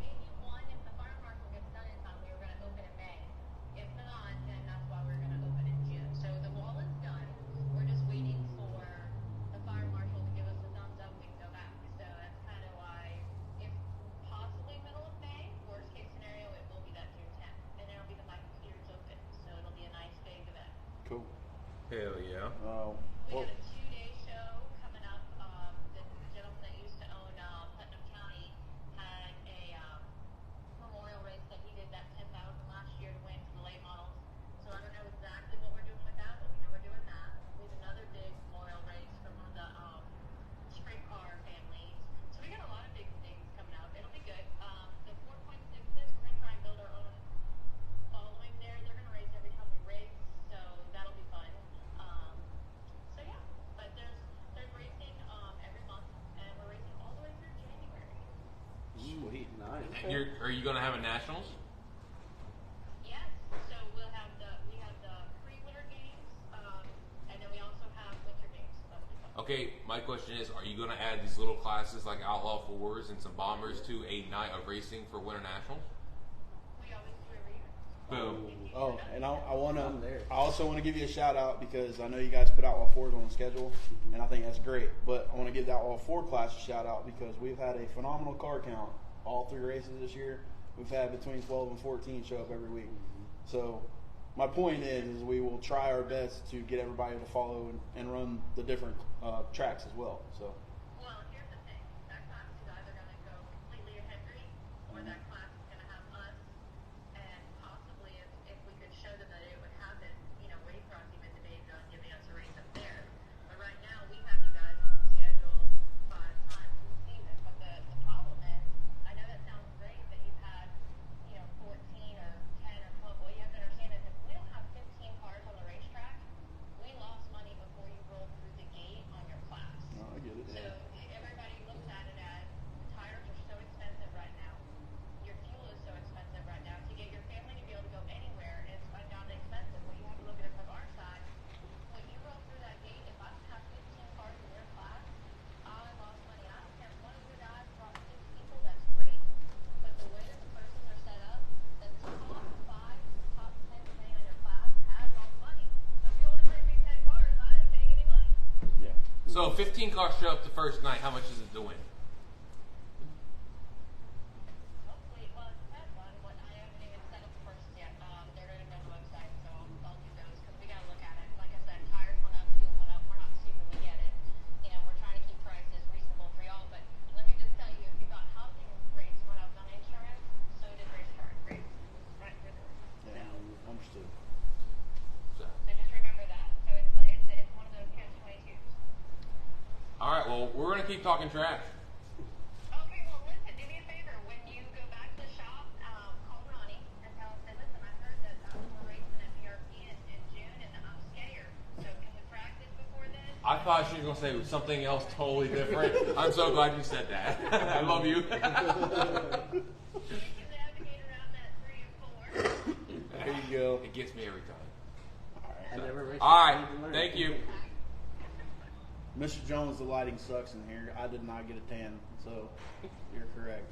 maybe one if the fire marshal gets done in time. We were going to open in May. If not, then that's why we're going to open in June. So the wall is done. We're just waiting for the fire marshal to give us a thumbs up. We can go back. So that's kind of why, if possibly middle of May, worst case scenario, it will be that June 10th, and it'll be the Michael Peters Open. So it'll be a nice big event. Cool. Hell yeah. We Well, got a 2-day show coming up. The gentleman that used to own Putnam County had a memorial race that he did that 10,000 last year to win for the late models. So I don't know exactly what we're doing with that, but we know we're doing that. We have another big memorial race for one of the sprint car families. So we got a lot of big things coming up. It'll be good. The 4.6s, we're going to try and build our own following there. They're going to race every time we race, so that'll be fun. So yeah, but there's racing every month, and we're racing all the way through January. sweet. Nice. And are you gonna have a nationals? Yes, so we have the pre-winter games, and then we also have winter games. That'll be fun. Okay, my question is, are you gonna add these little classes like Outlaw 4s and some Bombers to a night of racing for Winter Nationals? We always do every year. Boom. Oh, and I want I'm to. there. I also want to give you a shout out because I know you guys put Outlaw 4s on the schedule, and I think that's great. But I want to give the Outlaw 4 class a shout out because we've had a phenomenal car count all 3 races this year. We've had between 12 and 14 show up every week. So my point is we will try our best to get everybody to follow and run the different tracks as well. So. Well, here's the thing. That class is either going to go completely to Henry, or that class is going to have us, and possibly if we could show them that it would happen, way across even to Bayville and giving us a race up there. But right now, we have you guys on the schedule 5 times this season. But the problem is, I know that sounds great that you've had, 14 or 10 or 12. What you have to understand is if we don't have 15 cars on the racetrack, we lost money before you roll through the gate on your class. No, I get it. So everybody looks at it as the tires are so expensive right now. Your fuel is so expensive right now. To get your family to be able to go anywhere is undoubtedly expensive. Well, you have to look at it from our side. When you roll through that gate, if I don't have 15 cars in your class, I lost money. I don't care if one of your guys brought 6 people, that's great. But the way that the purses are set up, the top 5, top 10 depending on your class has lost money. So if you only bring me 10 cars, I didn't make any money. Yeah. So 15 cars show up the first night. How much is it to win? Hopefully, well, it depends on what I haven't even set up the purses yet. They're going to go on the website, so I'll do those because we got to look at it. Like I said, tires went up, fuel went up. We're not stupid, we get it. We're trying to keep prices reasonable for y'all. But let me just tell you, if you got housing rates went up on insurance, so did race car rates. Right through the roof. Yeah. Understood. So, So just remember that. So it's one of those catch-22s. all right. Well, we're gonna keep talking trash. Okay, well, listen, do me a favor. When you go back to the shop, call Ronnie and tell him, say, listen, I heard that we're racing at BRP in June, and I'm scared. So can we practice before then? I thought she was gonna say something else totally different. I'm so glad you said that. I love you. You can navigate around that 3 and 4. There you go. It gets me every time. I never raced. All right. Thank you. Mr. Jones, the lighting sucks in here. I did not get a tan, so you're correct.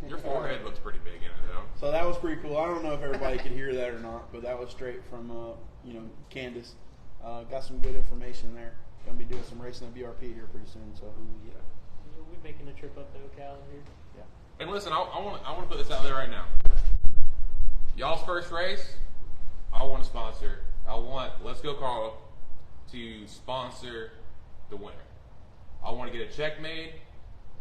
Your forehead looks pretty big in it, though. So that was pretty cool. I don't know if everybody could hear that or not, but that was straight from Candace. Got some good information there. Gonna be doing some racing at BRP here pretty soon. So Yeah. We're making a trip up to Ocala here. yeah. And listen, I want to put this out there right now. Y'all's first race, I want to sponsor. I want Let's Go Carl to sponsor the winner. I want to get a check made,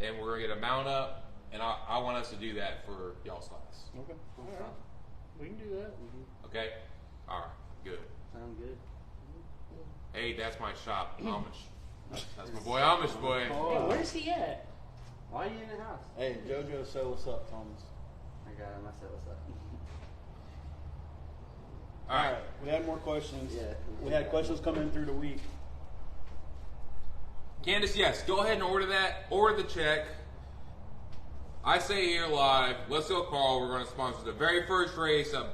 and we're gonna get a mount up, and I want us to do that for y'all's class. Okay. All right. We can do that. Okay? All right. Good. Sound good. Hey, that's my shop, Amish. That's my boy Amish boy. Yeah, where's he at? Why are you in the house? Hey, JoJo, say what's up, Thomas. I got him. I said, what's up? All right. We had more questions. Yeah. We had questions coming in through the week. Candace, yes, go ahead and order that. Order the check. I say here live, Let's Go Carl. We're going to sponsor the very first race of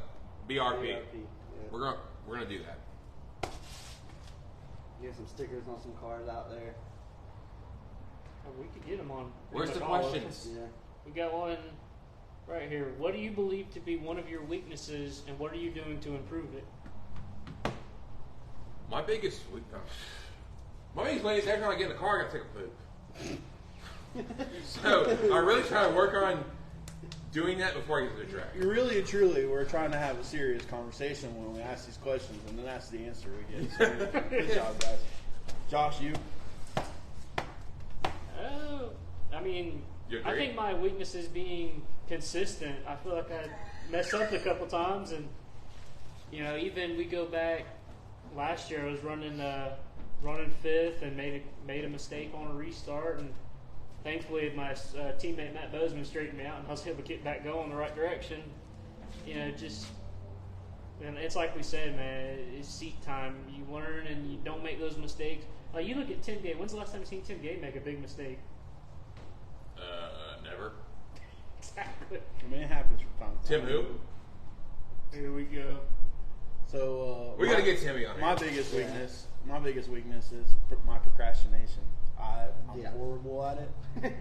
BRP. Yeah. We're gonna do that. Get some stickers on some cars out there. Oh, we could get them on. Where's the pretty much all of questions? them. Yeah. We got one right here. What do you believe to be one of your weaknesses, and what are you doing to improve it? My biggest weakness is every time I get in the car, I gotta take a poop. So I really try to work on doing that before I get to the track. Really and truly, we're trying to have a serious conversation when we ask these questions, and then that's the answer we get. So, good job, guys. Josh, you? I mean, You I agree? think my weakness is being consistent. I feel like I messed up a couple times, and even we go back last year. I was running fifth and made a mistake on a restart, and thankfully my teammate Matt Bozeman straightened me out, and I was able to get back going in the right direction. And it's like we said, man, it's seat time. You learn and you don't make those mistakes. Like you look at Tim Gay. When's the last time you seen Tim Gay make a big mistake? Never. Exactly. I mean, it happens from time to Tim time. who? Here we go. So We gotta get Timmy on here. My biggest weakness is my procrastination. I'm Yeah. horrible at it.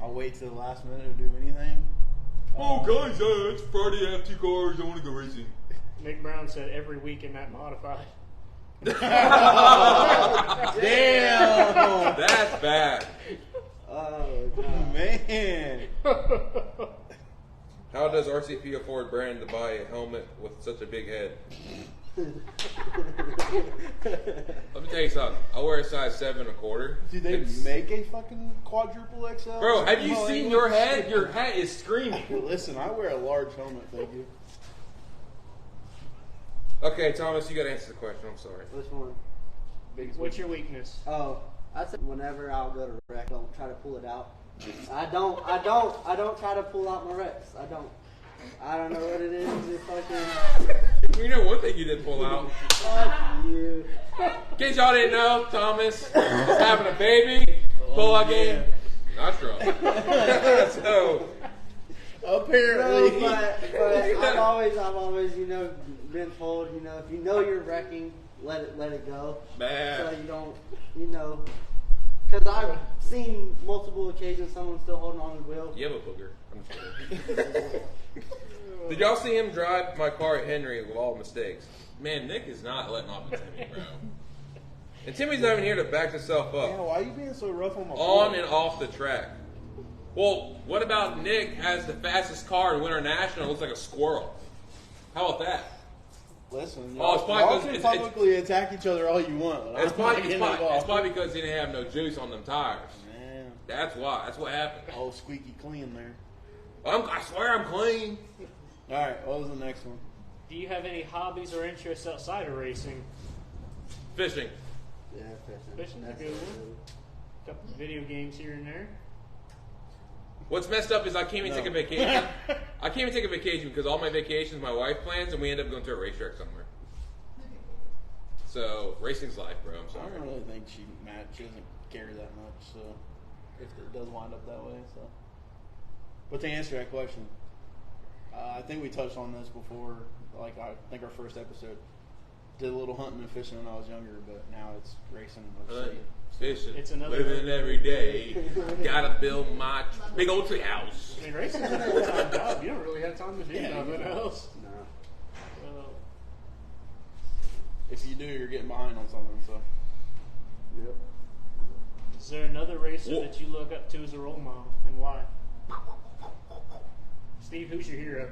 I'll wait till the last minute to do anything. Oh, guys, it's Friday. I have 2 cars. I want to go racing. Nick Brown said every week in that modified. Damn! That's bad. Oh, God. Man. How does RCP afford Brandon to buy a helmet with such a big head? Let me tell you something. I wear a size 7 1/4. Do they make a fucking quadruple XL? Bro, have you No, seen it your looks head? stupid. Your hat is screaming. Listen, I wear a large helmet, thank you. Okay, Thomas, you gotta answer the question. I'm sorry. Which one? What's your weakness? Oh, I said whenever I'll go to wreck, don't try to pull it out. I don't try to pull out my wrecks. I don't know what it is. It fucking You know one thing you didn't pull out. fuck you. In case y'all didn't know, Thomas is having a baby. Pull out game. Not strong. So, Apparently. No, but I've always, been told, if you know you're wrecking, let it go. man. So you don't, because I've seen multiple occasions someone still holding on to the wheel. You have a booger. I'm just kidding. Did y'all see him drive my car at Henry with all the mistakes? Man, Nick is not letting off with Timmy, bro. And Timmy's not even here to back himself Yeah, up. why are you being so rough on my On boy? and off the track. Well, what about Nick has the fastest car in Winter National? Looks like a squirrel. How about that? Listen, Oh, it's probably y'all because can it's- publicly attack each other all you want. but It's I'm not probably, getting involved. because he didn't have no juice on them tires. Man, That's why. That's what happened. oh, squeaky clean there. I swear I'm clean. All right, what was the next one? Do you have any hobbies or interests outside of racing? Fishing. Yeah, Fishing's a good one. A couple video games here and there. What's messed up is I can't even take a vacation. I can't even take a vacation because all my vacations my wife plans, and we end up going to a racetrack somewhere. So racing's life, bro. I'm I sorry. don't really think she doesn't care that much, so if it does wind up that way, so. But to answer that question, I think we touched on this before. Like I think our first episode did a little hunting and fishing when I was younger, but now it's racing. Fishing. It's another- Living every day. Gotta build my big old tree house. I mean, racing's a full-time job. You don't really have time to do Yeah, nothing you don't. else. No. If you do, you're getting behind on something. So Yep. Is there another racer Whoa. that you look up to as a role model, and why? Steve, who's your hero?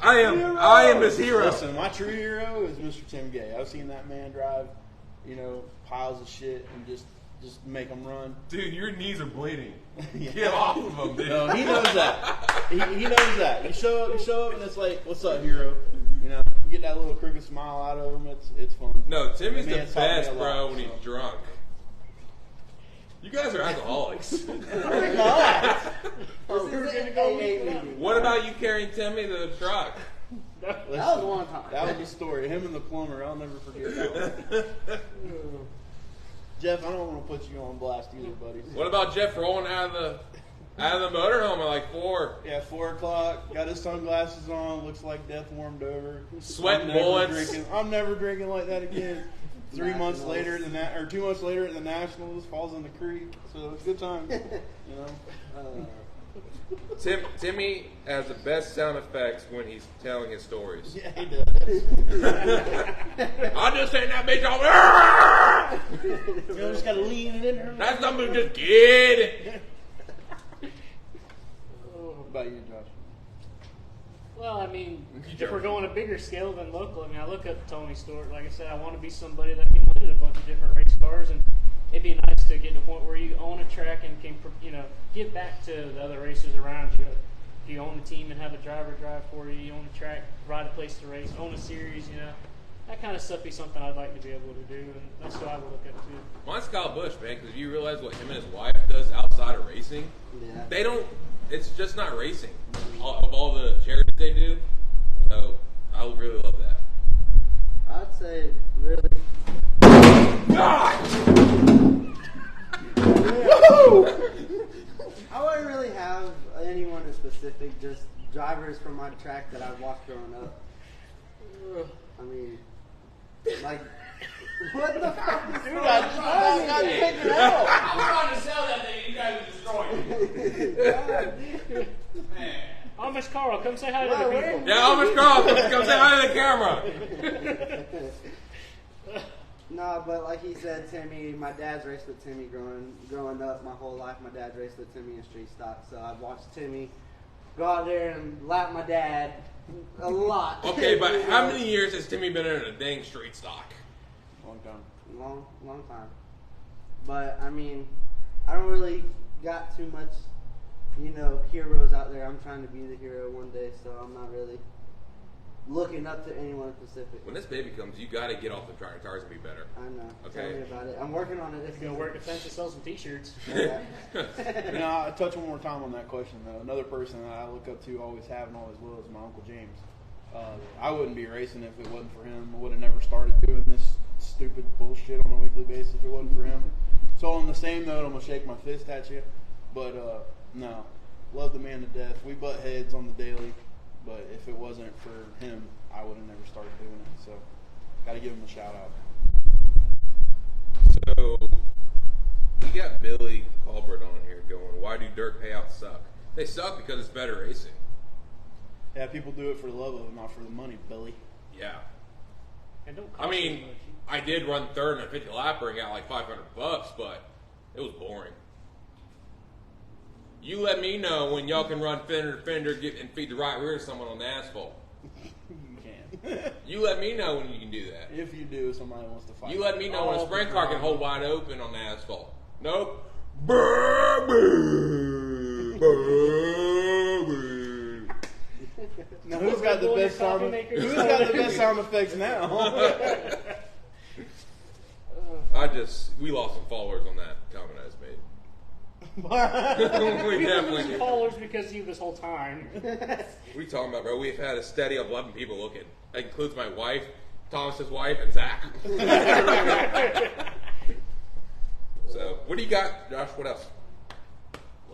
I am his hero. listen, my true hero is Mr. Tim Gay. I've seen that man drive, piles of shit and just make them run. Dude, your knees are bleeding. Yeah. Get off of them, dude. No, he knows that. He knows that. You show up, and it's like, "What's up, hero?" You get that little crooked smile out of him. It's fun. No, Timmy's That the man's taught me best, a lot, bro, when so. he's drunk. You guys are alcoholics. We're not. This we're is gonna an go AA meet them. meeting. What about you carrying Timmy to the truck? That was one time. That was the story. Him and the plumber. I'll never forget that one. Jeff, I don't want to put you on blast either, buddy. What about Jeff rolling out of the motorhome at like 4? Yeah, 4 o'clock. Got his sunglasses on. Looks like death warmed over. Sweating I'm never bullets. I'm never drinking like that again. 3 months Nationals. later, 2 months later at the Nationals, falls in the creek. So it's good time. You know. Timmy has the best sound effects when he's telling his stories. Yeah, he does. I just saying that bitch over. You know, just gotta lean it in there. That's something just kid. What about you, Josh? Well, I mean, You if joke. we're going a bigger scale than local, I mean, I look up to Tony Stewart. Like I said, I want to be somebody that can win in a bunch of different race cars, and it'd be nice to get to a point where you own a track and can, give back to the other racers around you. If you own a team and have a driver drive for you, you own a track, ride a place to race, own a series, that kind of stuff be something I'd like to be able to do, and that's what I would look up to. Mine's Kyle Busch, man, because if you realize what him and his wife does outside of racing, Yeah. they don't. It's just not racing. Of all the charities they do, so I really love that. I'd say really. I wouldn't really have anyone in specific, just drivers from my track that I've watched growing up. I mean, like, what the fuck is Dude, going I on? got to take it out. I was trying to sell that thing, you guys are destroying it. Amish Carl, come say hi to the people. Yeah, Amish Carl, come say hi to the camera. No, but like he said, Timmy, my dad's raced with Timmy growing up my whole life. My dad raced with Timmy in street stock, so I've watched Timmy go out there and lap my dad a lot. Okay, but how many years has Timmy been in a dang street stock? Long time. Long time. But I mean, I don't really got too much, heroes out there. I'm trying to be the hero one day, so I'm not really looking up to anyone specific. When this baby comes, you got to get off the track tires and be better. I know. Okay. Tell me about it. I'm working on it. This Go work defense and sell some T-shirts. Yeah. I touch one more time on that question though. Another person that I look up to, always have and always will, is my Uncle James. I wouldn't be racing if it wasn't for him. I would have never started doing this stupid bullshit on a weekly basis if it wasn't for him. So on the same note, I'm gonna shake my fist at you, but no, love the man to death. We butt heads on the daily, but if it wasn't for him, I would have never started doing it. So, got to give him a shout out. So, we got Billy Colbert on here going, why do dirt payouts suck? They suck because it's better racing. Yeah, people do it for the love of it, not for the money, Billy. Yeah. And don't I cost mean, too much. I did run third in a 50 lapper and got like $500, but it was boring. You let me know when y'all can run fender to fender and feed the right rear to someone on the asphalt. You can. You let me know when you can do that. If you do, somebody wants to fight. You let me know when a All sprint the car can time. hold wide open on the asphalt. Nope. Brr, brr, brr, brr. Now, who's got the best sound? Who's got the best sound effects now? We lost some followers on that comment I just made. We definitely did. Followers because you this whole time. What are you talking about, bro? We've had a steady of 11 people looking. That includes my wife, Thomas's wife, and Zach. So, what do you got, Josh? What else?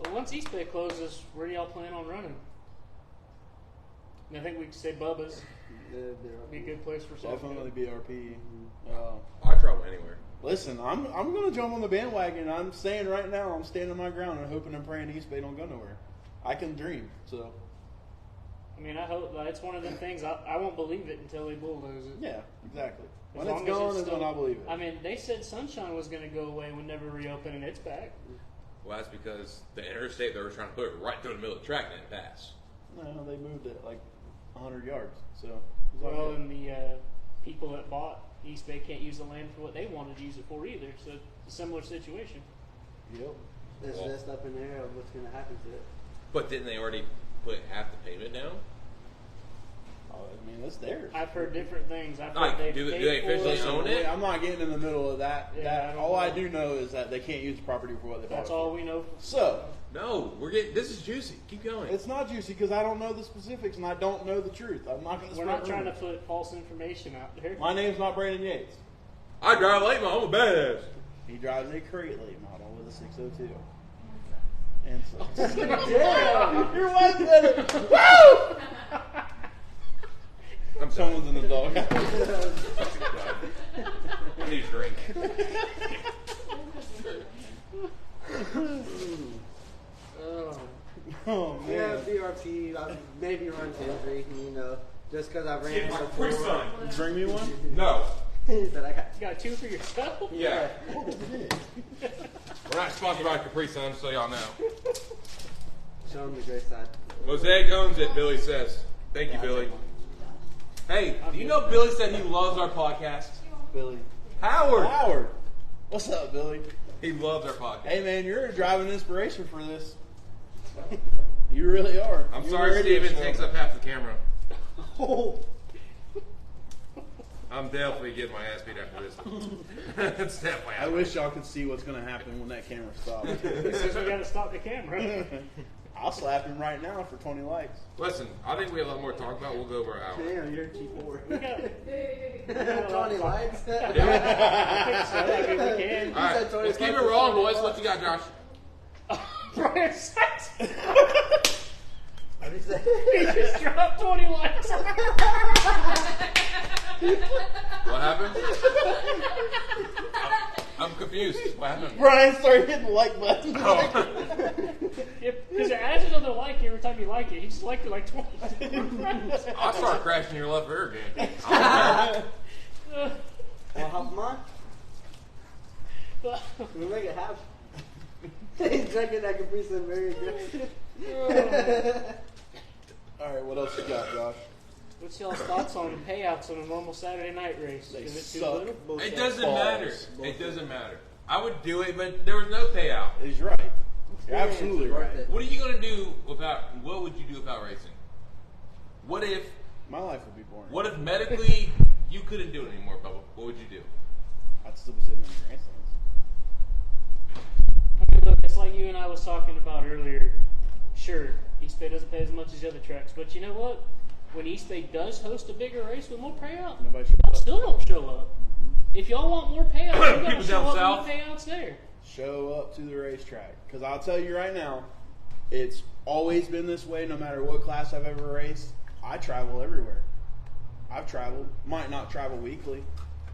Well, once East Bay closes, where do y'all plan on running? I think we could say Bubba's. Would be a good place for something. Definitely BRP. I travel anywhere. Listen, I'm gonna jump on the bandwagon. I'm saying right now, I'm standing my ground and hoping and praying East Bay don't go nowhere. I can dream. So I mean, I hope it's one of them things. I won't believe it until they bulldoze it. yeah, exactly. As When long it's as gone is still- when I believe it. I mean, they said Sunshine was going to go away and never reopen, and it's back. Well, that's because the interstate, they were trying to put it right through the middle of the track and didn't pass. No, they moved it like 100 yards. So it's all Well, good. and the people that bought East Bay can't use the land for what they wanted to use it for either. So it's a similar situation. Yep. There's just up in the air of what's going to happen to it. But didn't they already put half the payment down? I mean, it's theirs. I've heard different things. I've heard Like, they've do paid they for officially it. own it? I'm not getting in the middle of that. Yeah, I don't all I know. do know is that they can't use the property for what they bought That's it all for. we know. So, No, we're getting. This is juicy. Keep going. it's not juicy because I don't know the specifics and I don't know the truth. I'm not going to We're not trying to put false information out there. My name's not Brandon Yates. I drive late model. I'm a badass. He drives a crate late model with a 602. And so. Damn. You're one minute. Woo! I'm Someone's in the dog. I need a drink. Oh. Oh, Yeah, man. BRP, I maybe run Hendry, you know, just because I ran it my before. Capri Sun. Bring me one? No. That I got. You got 2 for yourself? Yeah. We're not sponsored by Capri Sun, so y'all know. Show them the great side. Mosaic owns it, Billy says. Thank you, Billy. Hey, do you know Billy said he loves our podcast? Billy. Howard! Howard. What's up, Billy? He loves our podcast. Hey, man, you're a driving inspiration for this. You really are. I'm You're sorry a radio Steven show. takes up half the camera. Oh. I'm definitely getting my ass beat after this one. It's definitely I happening. wish y'all could see what's going to happen when that camera stops. He says we got to stop the camera. I'll slap him right now for 20 likes. Listen, I think we have a lot more to talk about. We'll go over an hour. Damn, you're a cheap whore. We got 20 likes? I think so. I mean, we can. All right, said 20 let's keep it bucks. rolling, boys. What you got, Josh? Brian says What did you say? he just dropped 20 likes. What happened? I'm confused. What happened? Brian started hitting the like button. Because it adds another like every time you like it. He just liked it like 20 times. I'll start crashing your left rear again. Well, hop them on. We'll make it happen. He's drinking that Capri Sun very aggressive. All right, what else you got, Josh? What's y'all's thoughts on payouts on a normal Saturday night race? They Is it too suck. little? It doesn't Balls. matter. It doesn't matter. I would do it, but there was no payout. He's right. You're absolutely Worth right. it. What are you gonna do without? What would you do without racing? What if? My life would be boring. What if medically you couldn't do it anymore, Bubba? What would you do? I'd still be sitting in the grandstands. I mean, look, it's like you and I was talking about earlier. Sure, East Bay doesn't pay as much as the other tracks, but you know what? When East Bay does host a bigger race with more payout, Nobody shows y'all up. still don't show up. If y'all want more payouts, you gotta People show down up south. more payouts there. Show up to the racetrack. Because I'll tell you right now, it's always been this way no matter what class I've ever raced. I travel everywhere. I've traveled. Might not travel weekly,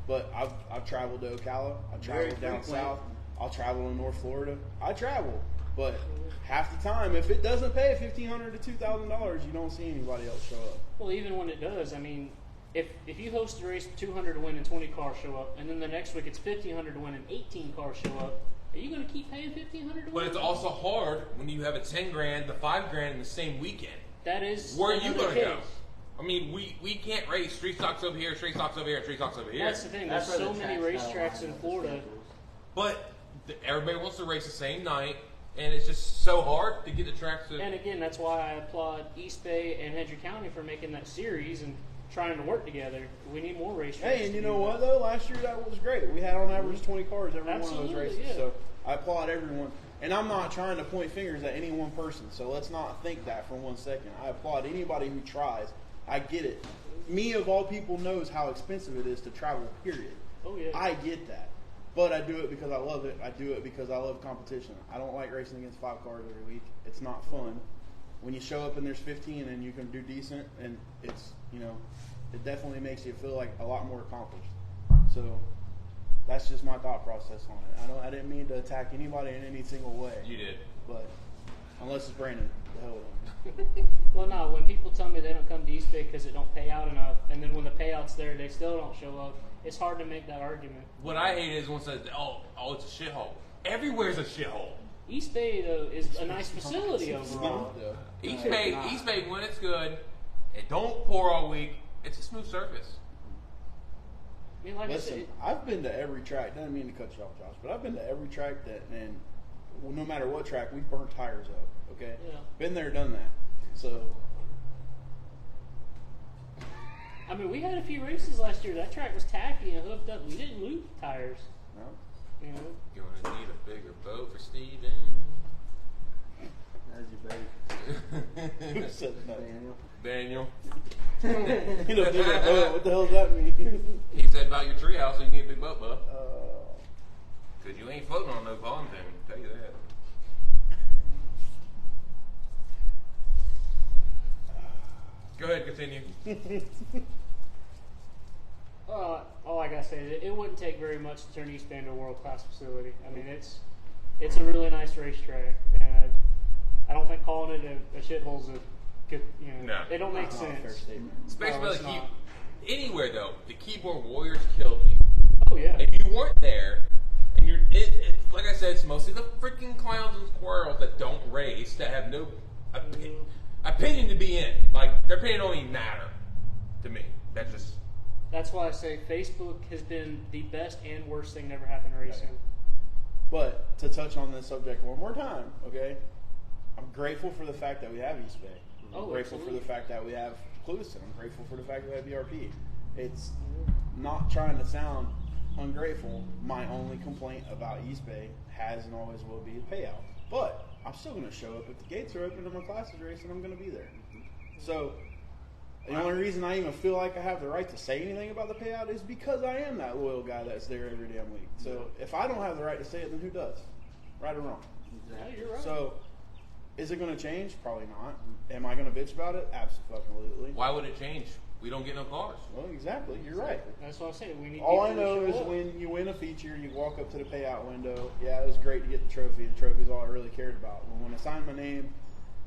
but I've traveled to Ocala. I've Very traveled down frequent. south. I'll travel in North Florida. I travel. But half the time, if it doesn't pay $1,500 to $2,000, you don't see anybody else show up. Well, even when it does, I mean, if you host a race with 200 to win and 20 cars show up, and then the next week it's 1,500 to win and 18 cars show up, are you going to keep paying 1,500 to win? But it's also hard when you have a 10 grand, the 5 grand in the same weekend. That is Where are you another gonna go? case. I mean, we can't race street stocks over here, street stocks over here, street stocks over here. That's the thing. That's There's where so the many tracks got a racetracks lot in of Florida. schedules. But everybody wants to race the same night, and it's just so hard to get the tracks to. And again, that's why I applaud East Bay and Hendry County for making that series and trying to work together. We need more racetracks. Hey, and you to know do what that. though? Last year that was great. We had on average 20 cars every one of Absolutely, those races. yeah. So I applaud everyone. And I'm not trying to point fingers at any one person. So let's not think that for 1 second. I applaud anybody who tries. I get it. Me of all people knows how expensive it is to travel. Period. Oh yeah. I get that. But I do it because I love it. I do it because I love competition. I don't like racing against 5 cars every week. It's not fun. When you show up and there's 15 and you can do decent, and it's, it definitely makes you feel like a lot more accomplished. So that's just my thought process on it. I didn't mean to attack anybody in any single way. You did. But unless it's Brandon, the hell with him. Well, no. When people tell me they don't come to East Bay because it don't pay out enough, and then when the payout's there, they still don't show up. It's hard to make that argument. What I hate is when says, "Oh, it's a shithole." Everywhere's a shithole. East Bay though is a nice facility It's overall. not, though. East No, Bay, it's not. East Bay, when it's good, it don't pour all week. It's a smooth surface. I mean, like Listen, I said, I've been to every track. Doesn't mean to cut you off, Josh, but I've been to every track that, and no matter what track, we've burnt tires up. Okay, Yeah. been there, done that. So I mean, we had a few races last year. That track was tacky and hooked up. We didn't lose tires. No. You know. Gonna need a bigger boat for Steven. That's your baby. Who said that? Daniel. Daniel. You know, bigger boat. What the hell does that mean? He said about your treehouse, so you need a big boat, bub. Because you ain't floating on no pond, then. I'll tell you that. Go ahead, continue. All I gotta say is it wouldn't take very much to turn East Bay into a world-class facility. I mean, it's a really nice racetrack, and I don't think calling it a shithole's a good, No. It don't make Not a fair sense. statement. Especially No, by it's the not. anywhere though, the keyboard warriors killed me. Oh yeah. If you weren't there, and like I said, it's mostly the freaking clowns and squirrels that don't race, that have no opinion to be in. Like their opinion don't even matter to me. That's why I say Facebook has been the best and worst thing that ever happened to racing. But to touch on this subject one more time, okay? I'm grateful for the fact that we have East Bay. I'm grateful absolutely. for the fact that we have Clueston. I'm grateful for the fact that we have BRP. It's not trying to sound ungrateful. My only complaint about East Bay has and always will be the payout. But I'm still going to show up if the gates are open and my class is racing. I'm going to be there. So the only reason I even feel like I have the right to say anything about the payout is because I am that loyal guy that's there every damn week. So if I don't have the right to say it, then who does? Right or wrong? Yeah, you're right. So is it going to change? Probably not. Am I going to bitch about it? Absolutely. Why would it change? We don't get no cars. Well, exactly. You're right. That's what I'm saying. We need. All I people to know show is up. when you win a feature, you walk up to the payout window. Yeah, it was great to get the trophy. The trophy is all I really cared about. But when I signed my name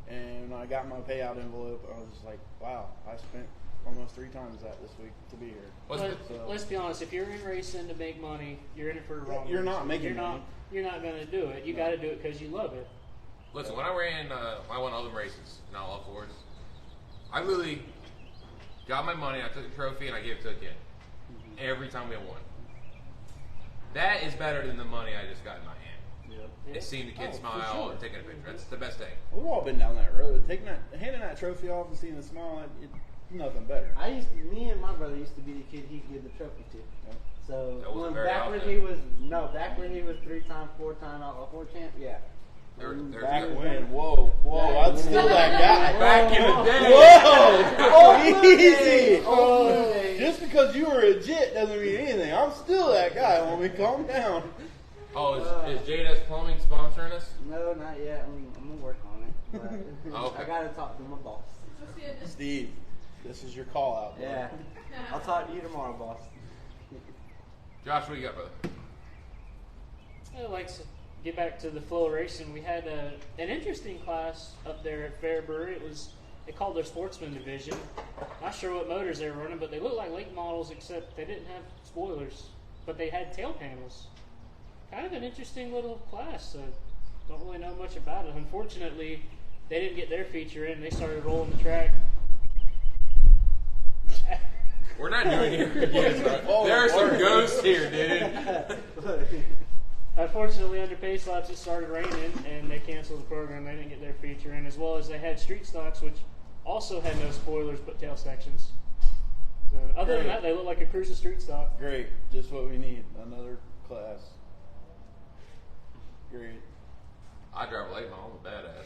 and I got my payout envelope, I was just like, wow, I spent almost 3 times that this week to be here. Let's be honest. If you're in racing to make money, you're in it for the wrong. You're reason. not making money. You're not going to do it. You got to do it because you love it. Listen, when I won all the races in all fours, I really got my money, I took the trophy, and I gave it to a kid. Every time we won. That is better than the money I just got in my hand. Yeah. And seeing the kid Oh, for smile sure. and taking a picture. That's the best thing. We've all been down that road. Handing that trophy off and seeing the smile, it's nothing better. Me and my brother used to be the kid he'd give the trophy to. Yep. So That wasn't very back when often. he was 3-time, 4-time Outlaw 4 champ, yeah. Back when, whoa, I'm still that guy. Back in the day. Whoa, easy. Oh, Just because you were a jit doesn't mean anything. I'm still that guy, homie. Calm down. Oh, is JS Plumbing sponsoring us? no, not yet. I'm gonna work on it. But Okay. I gotta talk to my boss. Steve, this is your call out. Bro. Yeah, I'll talk to you tomorrow, boss. Josh, what do you got, brother? I'd like to get back to the flow of racing. We had an interesting class up there at Fairbury. They called their sportsman division. Not sure what motors they were running, but they looked like lake models, except they didn't have spoilers, but they had tail panels. Kind of an interesting little class. Don't really know much about it. Unfortunately, they didn't get their feature in. They started rolling the track. We're not doing it again, bro. There are some ghosts here, dude. Unfortunately, under pace laps, it started raining, and they canceled the program. They didn't get their feature in, as well as they had street stocks, which also had no spoilers but tail sections. So, other than that, they look like a cruiser street stock. Great, just what we need. Another class. Great. I drive a late model. I'm a badass.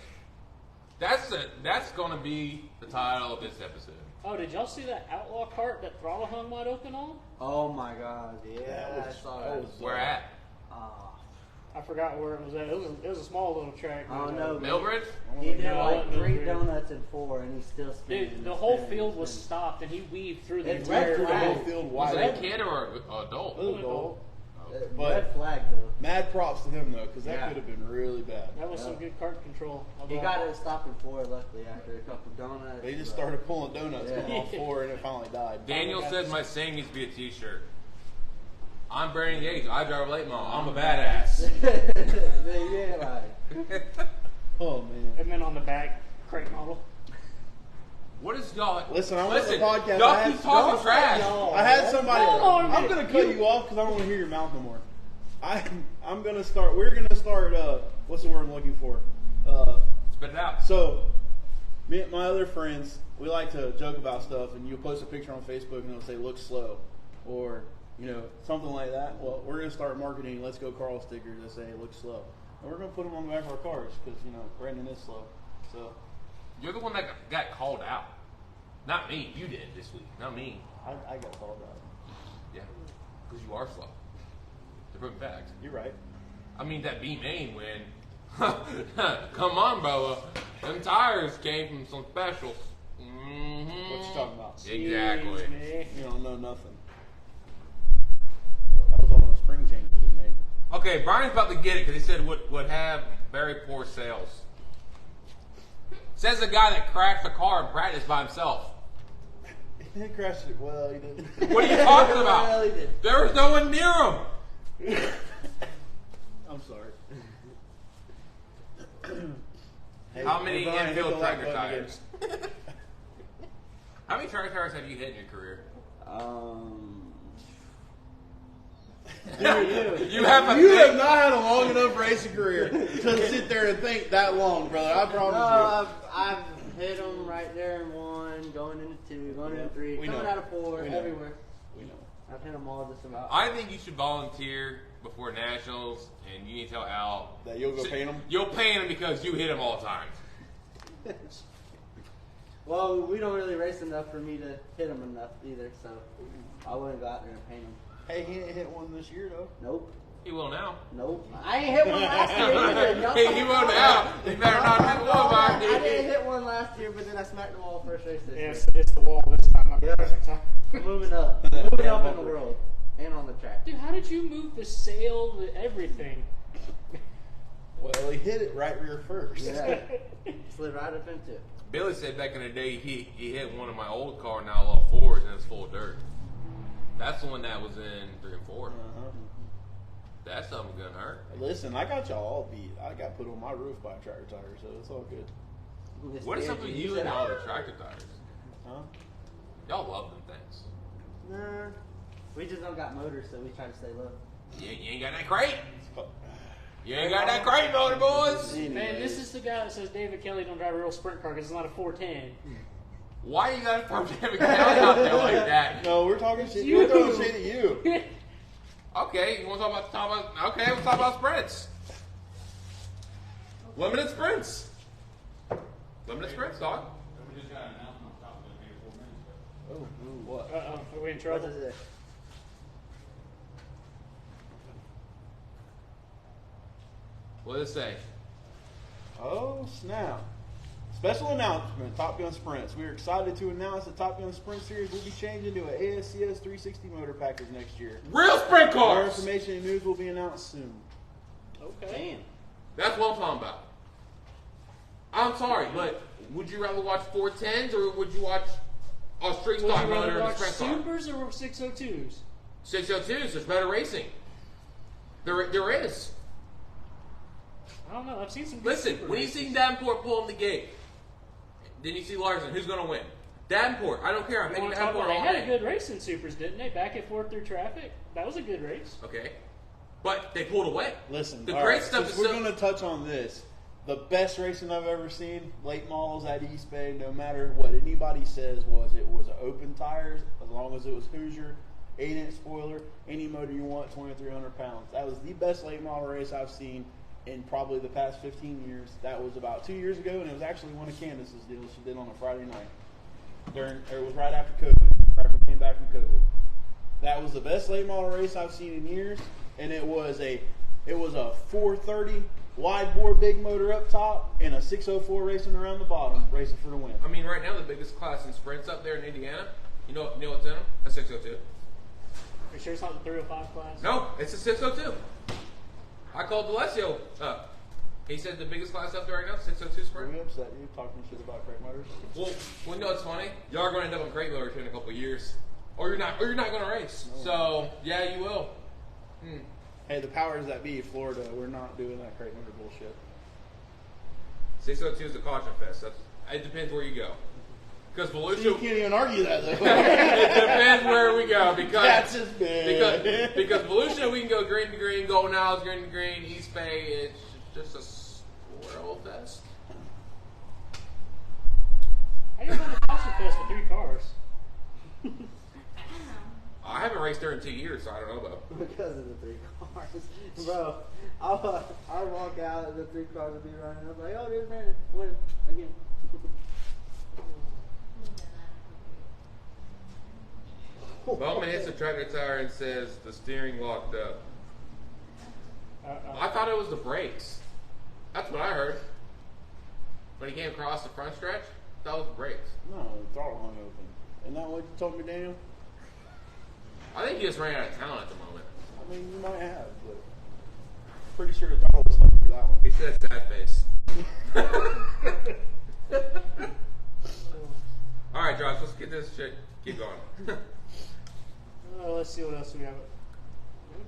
That's going to be the title of this episode. Oh, did y'all see that outlaw cart that throttle hung wide open on? Oh my God, yeah, I saw that. Where at? I forgot where it was at. It was a small little track. Oh no, Millbridge? he did No, like no, 3 no. donuts in 4, and he's still spinning. Dude, the whole field was stopped, and he weaved through the It's entire red The flag. whole field. field Was wide. it a kid or an adult? It was a goal. But- Red flag though. Mad props to him though, because that Yeah. could have been really bad. That was some good cart control. He got it stopped in 4, luckily, after a couple donuts. They just started pulling donuts Yeah. going on 4, and it finally died. Daniel said my saying needs to be a t-shirt. I'm Brandon Yates. I drive a late model. I'm a badass. Yeah, like. Oh man. And then on the back, crate model. What is y'all? Listen, I went to the podcast. I Y'all had- keep talking Don't say trash. y'all. I had somebody. Hold on a I'm minute. gonna cut you off because I don't want to hear your mouth no more. I'm gonna start. We're gonna start. What's the word I'm looking for? Spit it out. So Me and my other friends, we like to joke about stuff, and you'll post a picture on Facebook and it'll say "look slow," or something like that. Well, we're gonna start marketing "Let's Go Carl" stickers that say "look slow," and we're gonna put them on the back of our cars because Brandon is slow. So You're the one that got called out. Not me. You did this week. Not me. I got called out. Yeah. Because you are slow. To prove facts. You're right. I mean, that B-Main win. Come on, Boa. Them tires came from some specials. Mm-hmm. What you talking about? Exactly. Jeez, man. You don't know nothing. That was on the spring changes we made. Okay, Brian's about to get it because he said would have very poor sales. Says the guy that crashed the car in practice by himself. He didn't crash it. Well, he didn't. What are you talking about? Well, he did. There was no one near him. I'm sorry. Hey, How many Brian, hit the infield like tractor button tires? How many tractor tires have you hit in your career? You have a You have big- not had a long enough racing career to sit there and think that long, brother. I promise No, I've hit them right there in 1, going into 2, going into 3, We coming know. out of 4, We know. everywhere. you. We know. I've hit them all just about. I think you should volunteer before nationals, and you need to tell Al That you'll go paint 'em? You'll paint him because you hit him all the time. Well, we don't really race enough for me to hit them enough either, so I wouldn't go out there and paint them. Hey, he ain't hit one this year though. Nope. He will now. Nope. I ain't hit one last year either. Y'all He will now. He better not hit one by I didn't hit one last year, but then I smacked the wall first race this Yeah, year. it's the wall this time. Not the Yeah. present time. Moving up. Moving up in the world. And on the track. Dude, how did you move the sail, the everything? Well, he hit it right rear first. Yeah. Slid right up into it. Billy said back in the day he hit one of my old car in Outlaw 4s and it's full of dirt. That's the one that was in 3 and 4. Uh-huh. That's something gonna hurt. Listen, I got y'all all beat. I got put on my roof by a tractor tire, so it's all good. What is up with you and all the tractor tires? Huh? Y'all love them things. Nah. We just don't got motors, so we try to stay low. You ain't got that crate. You ain't got that crate motor, boys. Man, this is the guy that says David Kelly don't drive a real sprint car because it's not a 410. Why you gotta throw David Kelly out there like that? No, we're talking shit. You. We're throwing shit at you. Okay, you want to talk about? Okay, we'll talk about sprints. Limited sprints. Limited sprints, dog. We just got an announcement on top of it maybe 4 minutes ago. Oh, what? Uh-oh, are we in What trouble? is it? What does it say? Oh, snap. Special announcement, Top Gun Sprints. We are excited to announce the Top Gun Sprint Series will be changing to an ASCS 360 motor package next year. Real sprint More cars. information and news will be announced soon. Okay. Damn. That's what I'm talking about. I'm sorry, but would you rather watch 410s or would you watch a street Would stock you motor rather in a watch sprint car? Supers or 602s? 602s, there's better racing. There is. I don't know. I've seen some good Listen, Super when you races. see Davenport pull in the gate, then you see Larson, who's going to win? Davenport. I don't care. I'm You taking wanna talk Davenport about- all They had a day. good race in Supers, didn't they? Back and forth through traffic. That was a good race. Okay. But they pulled away. Listen, the all great right, stuff since is we're still- going to touch on this. The best racing I've ever seen, late models at East Bay, no matter what anybody says, it was open tires, as long as it was Hoosier, 8-inch spoiler, any motor you want, 2,300 pounds. That was the best late model race I've seen in probably the past 15 years. That was about 2 years ago, and it was actually one of Candace's deals she did on a Friday night. It was right after COVID, right after we came back from COVID. That was the best late model race I've seen in years, and it was a 430 wide bore big motor up top and a 604 racing around the bottom, racing for the win. I mean, right now, the biggest class in sprints up there in Indiana, you know what's in them? A 602. Are you sure it's not the 305 class? No, it's a 602. I called D'Alessio up. He said the biggest class up there right now is 602 Are sprint. we upset you talking shit about crate motors? Well, you know what's funny? Y'all are going to end up on crate motors in a couple of years. Or you're not going to race. No. So, yeah, you will. Hey, the powers that be, Florida, we're not doing that crate motor bullshit. 602 is a caution fest. It depends where you go. Because You Volusia, can't even argue that though. it depends where we go. Because That's just bad. because Volusia, we can go green to green, Golden Isles, green to green, East Bay. It's just a swirl fest. because for 3 cars. I haven't raced there in 2 years, so I don't know though. Because of the 3 cars. Bro, I'll walk out and the 3 cars will be running. I'm like, oh, there's Brandon. Win again. Bowman hits the tractor tire and says the steering locked up. I thought it was the brakes. That's what I heard. When he came across the front stretch, that was the brakes. No, the throttle hung open. Isn't that what you told me, Daniel? I think he just ran out of talent at the moment. I mean, you might have, but pretty sure the throttle was hung for that one. He said sad face. All right, Josh, let's get this shit. Keep going. Let's see what else we have.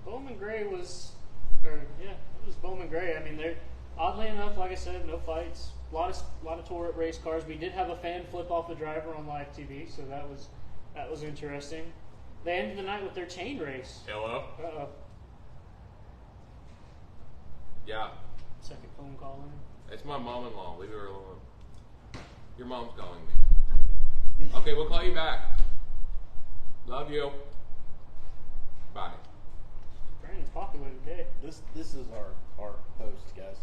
Bowman Gray was, it was Bowman Gray. I mean, they're oddly enough, like I said, no fights. A lot of tore up race cars. We did have a fan flip off the driver on live TV, so that was interesting. They ended the night with their chain race. Hello. Uh-oh. Yeah, Second phone call in. it's my mom-in-law. Leave her alone. Your mom's calling me. Okay, we'll call you back. Love you. Bye. Brandon's popular today. This is our host, guys.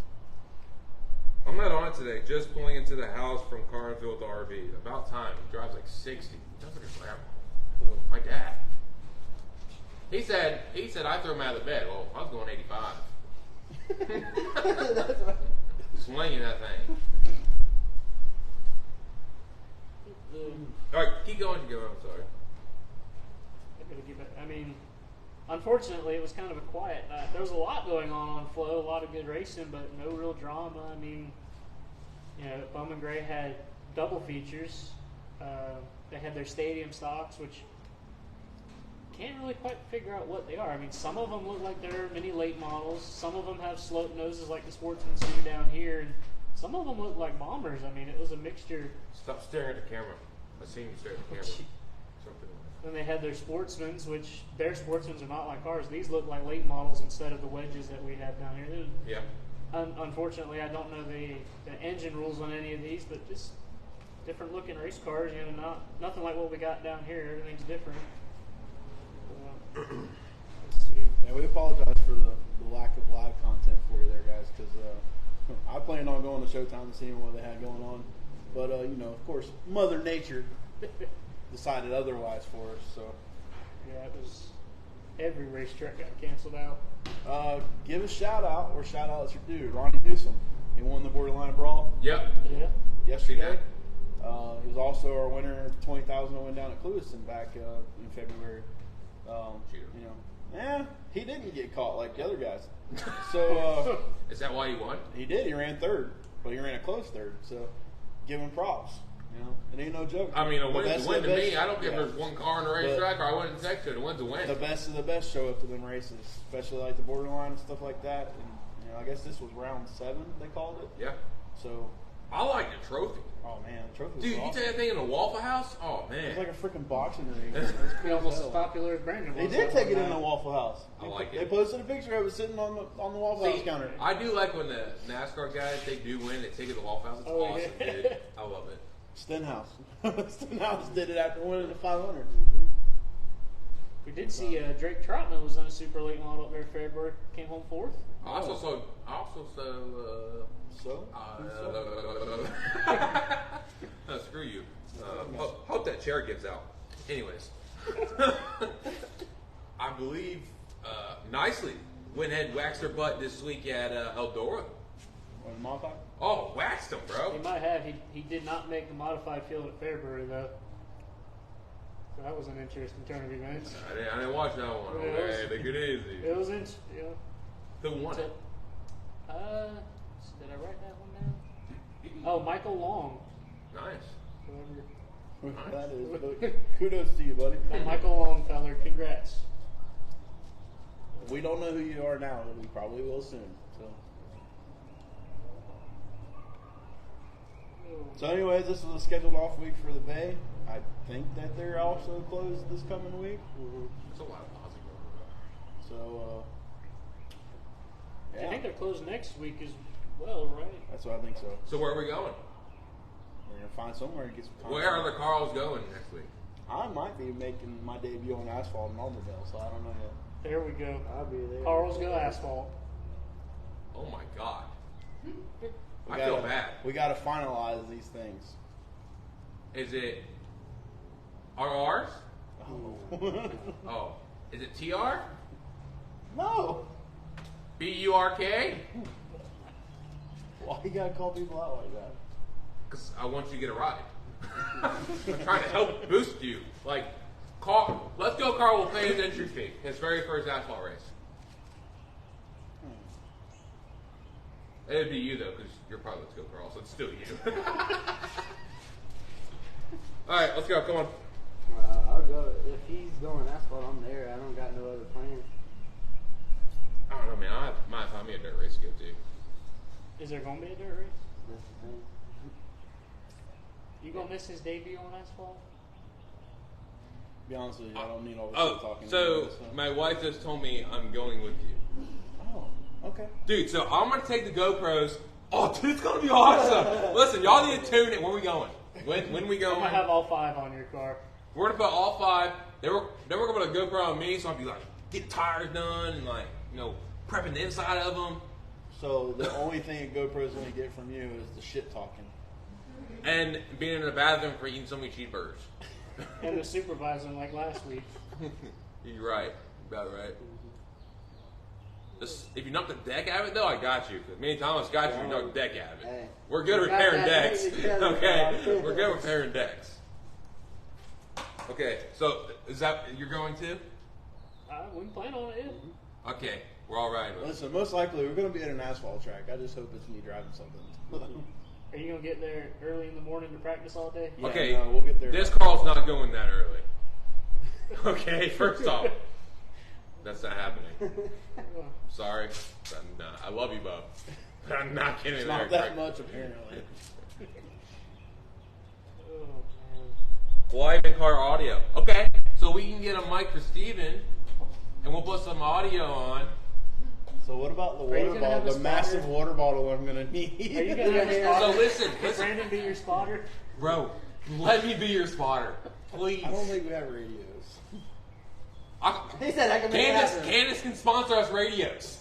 I'm not on it today. Just pulling into the house from Carnfield to RV. About time. He drives like 60. He sounds like a grandma. My dad. He said I threw him out of the bed. Well, I was going 85. That's right. Swinging that thing. All right, keep going. I'm sorry. I mean, unfortunately, it was kind of a quiet night. There was a lot going on Flow, a lot of good racing, but no real drama. I mean, Bowman Gray had double features. They had their stadium stocks, which can't really quite figure out what they are. I mean, some of them look like they're mini late models. Some of them have slope noses like the Sportsman's do down here, and some of them look like bombers. I mean, it was a mixture. Stop staring at the camera. I seen you stare at the camera. Something. Then they had their Sportsmans, which their Sportsmans are not like ours. These look like late models instead of the wedges that we have down here. Yeah. Unfortunately, I don't know the engine rules on any of these, but just different looking race cars. Nothing like what we got down here. Everything's different. Let's see. Yeah, we apologize for the lack of live content for you there, guys, because I planned on going to Showtime and seeing what they had going on. But, of course, Mother Nature decided otherwise for us. So, Yeah, it was every racetrack got canceled out. give a shout out, or shout outs your dude, Ronnie Newsom. He won the Borderline Brawl Yep. Yeah. yesterday. He was also our winner of $20,000 to win down at Clewiston back in February. Cheater. He didn't get caught like the other guys. So Is that why you won? he did. He ran third, but he ran a close third. So give him props. It ain't no joke. I mean, a The win's best a win of to the me. best- I don't care if yeah. there's one car on the racetrack or I win in the section. A win's a win. The best of the best show up to them races, especially like the Borderline and stuff like that. And I guess this was round 7 they called it. Yeah. So, I like the trophy. oh man, the trophy was Dude, you awesome. take that thing in a Waffle House? Oh, It man. was like a freaking boxing ring. It was Be cool almost as as hell. popular as Brandon was. They did that take one it in night. the Waffle House. I like They it. posted a picture of it sitting on the Waffle House See, counter. I do like when the NASCAR guys, they do win, they take it to the Waffle House. It's Oh, awesome, yeah. dude. I love it. Stenhouse. Stenhouse did it after winning the 500. We did see Drake Trotman was on a super late model up there in February. Came home 4th. I also saw, So? screw you. Hope that chair gives out. Anyways. I believe, nicely, went ahead and waxed her butt this week at Eldora. On the modified? Oh, waxed him, He bro. might have. He did not make the modified field at Fairbury though. So that was an interesting turn of events. I didn't watch that one. Yeah, it was- Okay, take it easy. It was Who won it? Did I write that one down? Oh, Michael Long. Nice. Whoever. That is. But kudos to you, buddy. That Michael Longfeller, congrats. We don't know who you are now, but we probably will soon. So, anyways, this was a scheduled off week for the Bay. I think that they're also closed this coming week. There's a lot of positive. So, I think they're closed next week as well, right? that's what I think so. So where are we going? We're gonna find somewhere to get some content. Where are the Carls going next week? I might be making my debut on asphalt in Automobile, so I don't know yet. There we go. I'll be there. Carl's Go Asphalt. Oh my God. We I gotta, feel bad. We got to finalize these things. Is it RRs? Oh. Oh. Is it TR? No. BURK? Why you gotta call people out like that? Because I want you to get a ride. I'm trying to help boost you. Like, Carl, Let's Go Carl will pay his entry fee. His very first asphalt race. It'd be you though, because you're probably Let's Go Carl, so it's still you. All right, let's go. Come on. I'll go. If he's going asphalt, I'm there. I don't got no other plan. I don't know, man. I might find me a dirt race to go to. Is there going to be a dirt race? That's the thing. You going to miss his debut on asphalt? Be honest with you, I don't need all this Oh, talking. so about this, my wife just told me I'm going with you. Oh, okay. Dude, so I'm going to take the GoPros. Oh, dude, it's going to be awesome. Listen, y'all need to tune in. Where are we going? When we I'm going? going to have all 5 on your car. We're going to put all 5. Then we're going to put a GoPro on me, so I'll be like, get tires done and like, prepping the inside of them. So the only thing a GoPro's going to get from you is the shit talking. And being in the bathroom for eating so many cheeseburgers. And the supervisor like last week. You're right. You're about right. Just, if you knock the deck out of it, though, I got you. Because me and Thomas got you. We knocked the deck out of it. Hey. We're good We got repairing that decks. thing together, Okay, bro. we're good repairing decks. Okay, so is that you're going to? We can plan on it, yeah. Okay, we're all right. Listen, most likely we're going to be at an asphalt track. I just hope it's me driving something. Are you going to get there early in the morning to practice all day? Yeah, Okay, no, we'll get there. this Carl's not going that early. Okay, first off, that's not happening. Sorry, but I'm not. I love you, Bub, but I'm not getting It's there. not that much, apparently. Oh, man. Live in car audio. Okay, so we can get a mic for Steven, and we'll put some audio on. So what about the Are you water gonna have bottle, a the massive spotter? water bottle I'm going to need? Are you going to have a So spotter? listen, Can listen, Brandon be your spotter? bro. Let me be your spotter, please. I don't think we have radios. He said I can make it happen. Candace can sponsor us radios.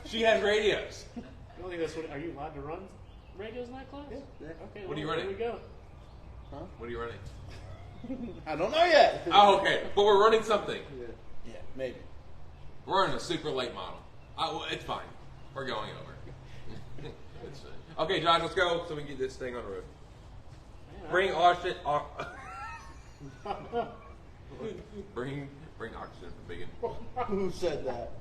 She has radios. I don't think that's what. Are you allowed to run radios in that class? Yeah. Okay. What are you well, running? Here we go. Huh? What are you running? I don't know yet. Oh, okay. But we're running something. Yeah. Yeah, maybe. We're running a super late model. Well, it's fine. We're going over. It's fine. Okay, Josh, let's go so we can get this thing on the road. Man, Bring oxygen. Bring oxygen for Biggin. Who said that?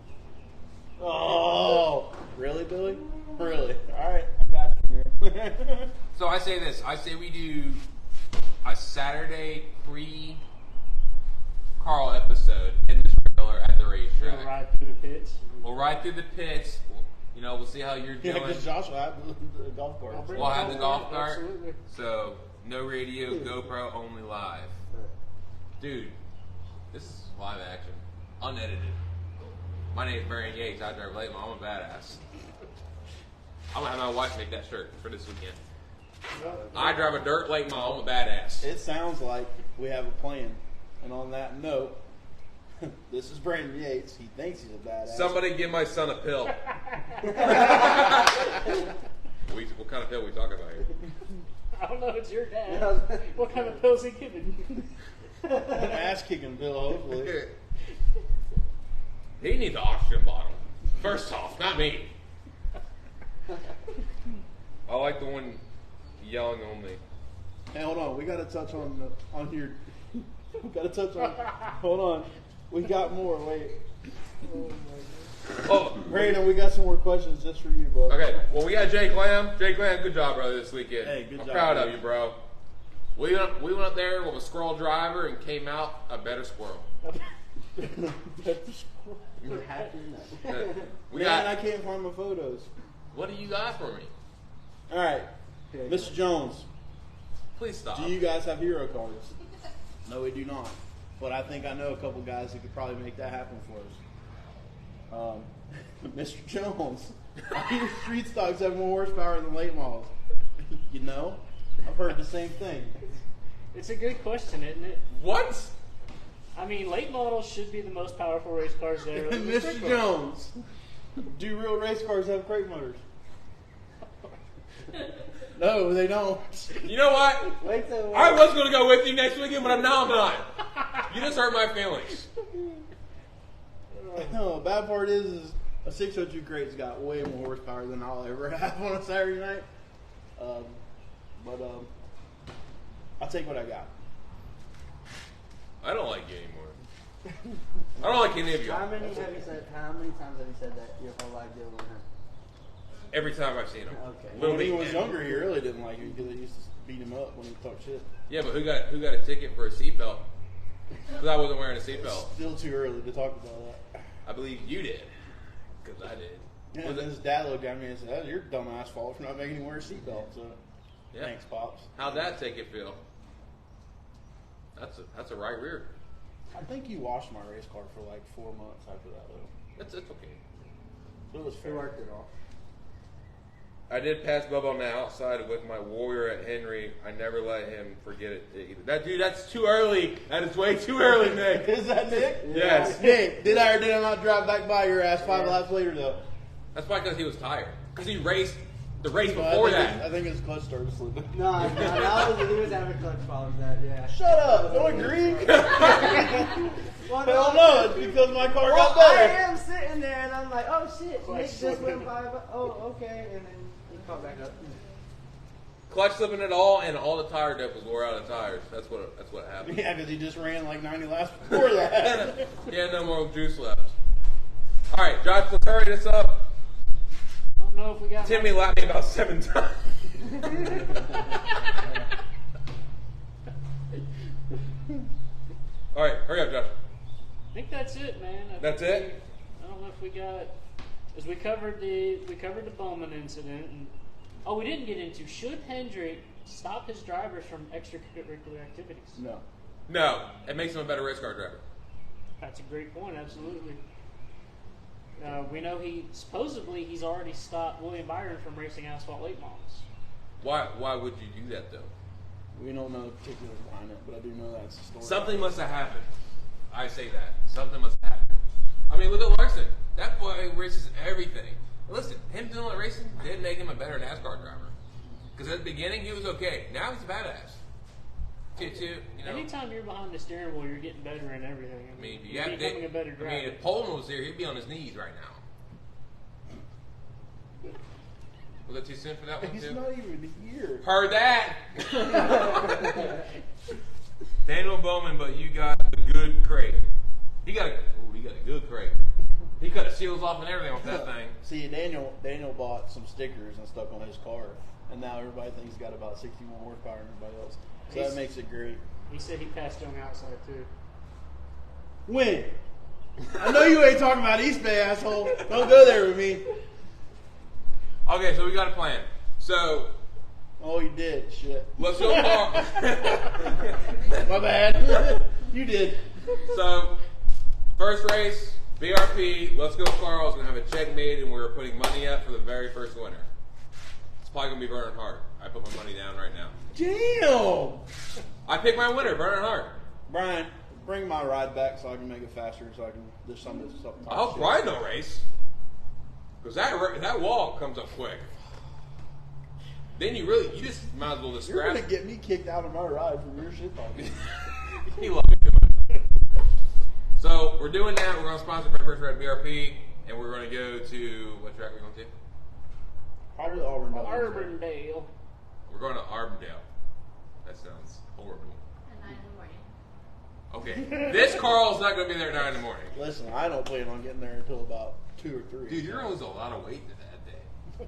Oh, really, Billy? Really? All right, I got you, man. So I say this. I say we do a Saturday pre-Carl episode in the trailer at the We'll racetrack. ride through the pits. We'll ride through the pits. We'll see how you're Yeah, doing. because Josh will have the golf I'll cart. bring We'll it have on. the golf cart. Absolutely. So no radio, GoPro, only live. Dude, this is live action, unedited. My name's Brian Yates. I drive late. I'm a badass. I'm gonna have my wife make that shirt for this weekend. I drive a dirt late model. I'm a badass. It sounds like we have a plan. And on that note, this is Brandon Yates. He thinks he's a badass. Somebody give my son a pill. What kind of pill we talking about here? I don't know. It's your dad. What kind of pills he giving you? An ass kicking Bill, hopefully. He needs an oxygen bottle. First off, not me. I like the one yelling on me. Hey, hold on. We got to touch on your. We got to touch on. Hold on. We got more. Wait. Oh, Brandon, we got some more questions just for you, bro. okay. Well, we got Jake Lamb. Jake Lamb, good job, brother, this weekend. Hey, good I'm job, proud man. of you, bro. We went up there with a squirrel driver and came out a better squirrel. You're happy enough. We Man, got. I can't find my photos. What do you got for me? All right, Mr. Jones, Please stop. do you guys have hero cards? No, we do not. But I think I know a couple guys who could probably make that happen for us. Mr. Jones, your street stocks have more horsepower than late models. You know? I've heard the same thing. It's a good question, isn't it? What? I mean, late models should be the most powerful race cars there. Mr. Jones, do real race cars have crate motors? No, they don't. You know what? Wait till I was going to go with you next weekend, but now I'm not. You just hurt my feelings. No, bad part is a 602 crate's got way more horsepower than I'll ever have on a Saturday night. But I'll take what I got. I don't like you anymore. I don't like any of you. How many times have you said that your whole life dealing with him? Every time I've seen him. Okay. When he was younger, he really didn't like it because they used to beat him up when he talked shit. Yeah, but who got a ticket for a seatbelt? Because I wasn't wearing a seatbelt. Still too early to talk about that. I believe you did. Because I did. Yeah, Was and it- his dad looked at me and said, "That's your dumb ass fault for not making him wear a seatbelt." So, Yeah. thanks, pops. How'd that ticket feel? That's a right rear. I think you washed my race car for like 4 months after that, though. It's okay. So it was He fair. worked it off. I did pass Bubba on the outside with my Warrior at Henry. I never let him forget it either. That's too early. That is way too early, Nick. Is that Nick? Yes. Nick, did I or did I not drive back by your ass 5 laps later, though? That's probably because he was tired. Because he raced the race No, before I that. think his clutch started slipping. No, he was having clutch problems. Yeah. Shut up! Don't agree. Well, Hell no, it's because my car got Well, I better. am sitting there and I'm like, oh shit, Like Nick just slipping. went by. Oh, okay, and then he caught back up. Clutch slipping at all, and all the tire depth was wore out of tires. That's what happened. Yeah, because he just ran like 90 laps before that. He had no more juice left. All right, Josh, let's hurry this up. I don't know if we got. Timmy lapped me about 7 times. All right, hurry up, Josh. I think that's it, man. That's it? I don't know if we got. As we covered the Bowman incident, and we didn't get into should Hendrick stop his drivers from extracurricular activities. No. No, it makes him a better race car driver. That's a great point. Absolutely. We know he's already stopped William Byron from racing asphalt late models. Why would you do that though? We don't know the particulars behind it, but I do know that's the story. Something must have happened. I say that. Something must have happened. I mean, look at Larson. That boy races everything. Listen, him doing that racing did make him a better NASCAR driver. Because at the beginning, he was okay. Now he's a badass. You know. Anytime you're behind the steering wheel, you're getting better in everything. I mean, you're becoming a better driver. I mean, if Poland was here, he'd be on his knees right now. Was that too soon for that one He's too? not even here. Heard that. Daniel Bowman, but you got the good crate. He got a good crate. He cut the seals off and everything with that thing. See, Daniel bought some stickers and stuck on his car, and now everybody thinks he's got about 60 more horsepower than everybody else. So that makes it great. He said he passed you on the outside too. When? I know you ain't talking about East Bay, asshole. Don't go there with me. Okay, so we got a plan. So Oh, you did. Shit. let's go far. My bad. You did. So first race, BRP. Let's go Carl's gonna have a check made, and we're putting money up for the very first winner. It's probably gonna be Vernon Hart. I put my money down right now. Damn. I picked my winner, Vernon Hart. Brian, bring my ride back so I can make it faster, so I can do some of this stuff. I hope Brian don't race, because that wall comes up quick. Then you just might as well just You're scrap. gonna get me kicked out of my ride from your shit talking. He loves me too much. So we're doing that. We're going to sponsor my first ride BRP, and we're going to go to what track are we going to? Probably Auburn. Urbandale. We're going to Arbondale. That sounds horrible. At 9 in the morning. Okay, this Carl's not going to be there at 9 in the morning. Listen, I don't plan on getting there until about 2 or 3. Dude, you're going to lose a lot of weight that day.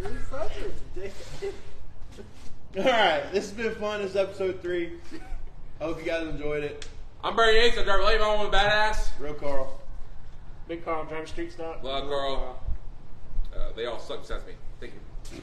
You're such a dick. All right, this has been fun. This is episode 3. I hope you guys enjoyed it. I'm Barry Yates. I drive a late model with a badass. Real Carl. Big Carl, drive street stop. Love Carl. They all suck besides me. Thank you.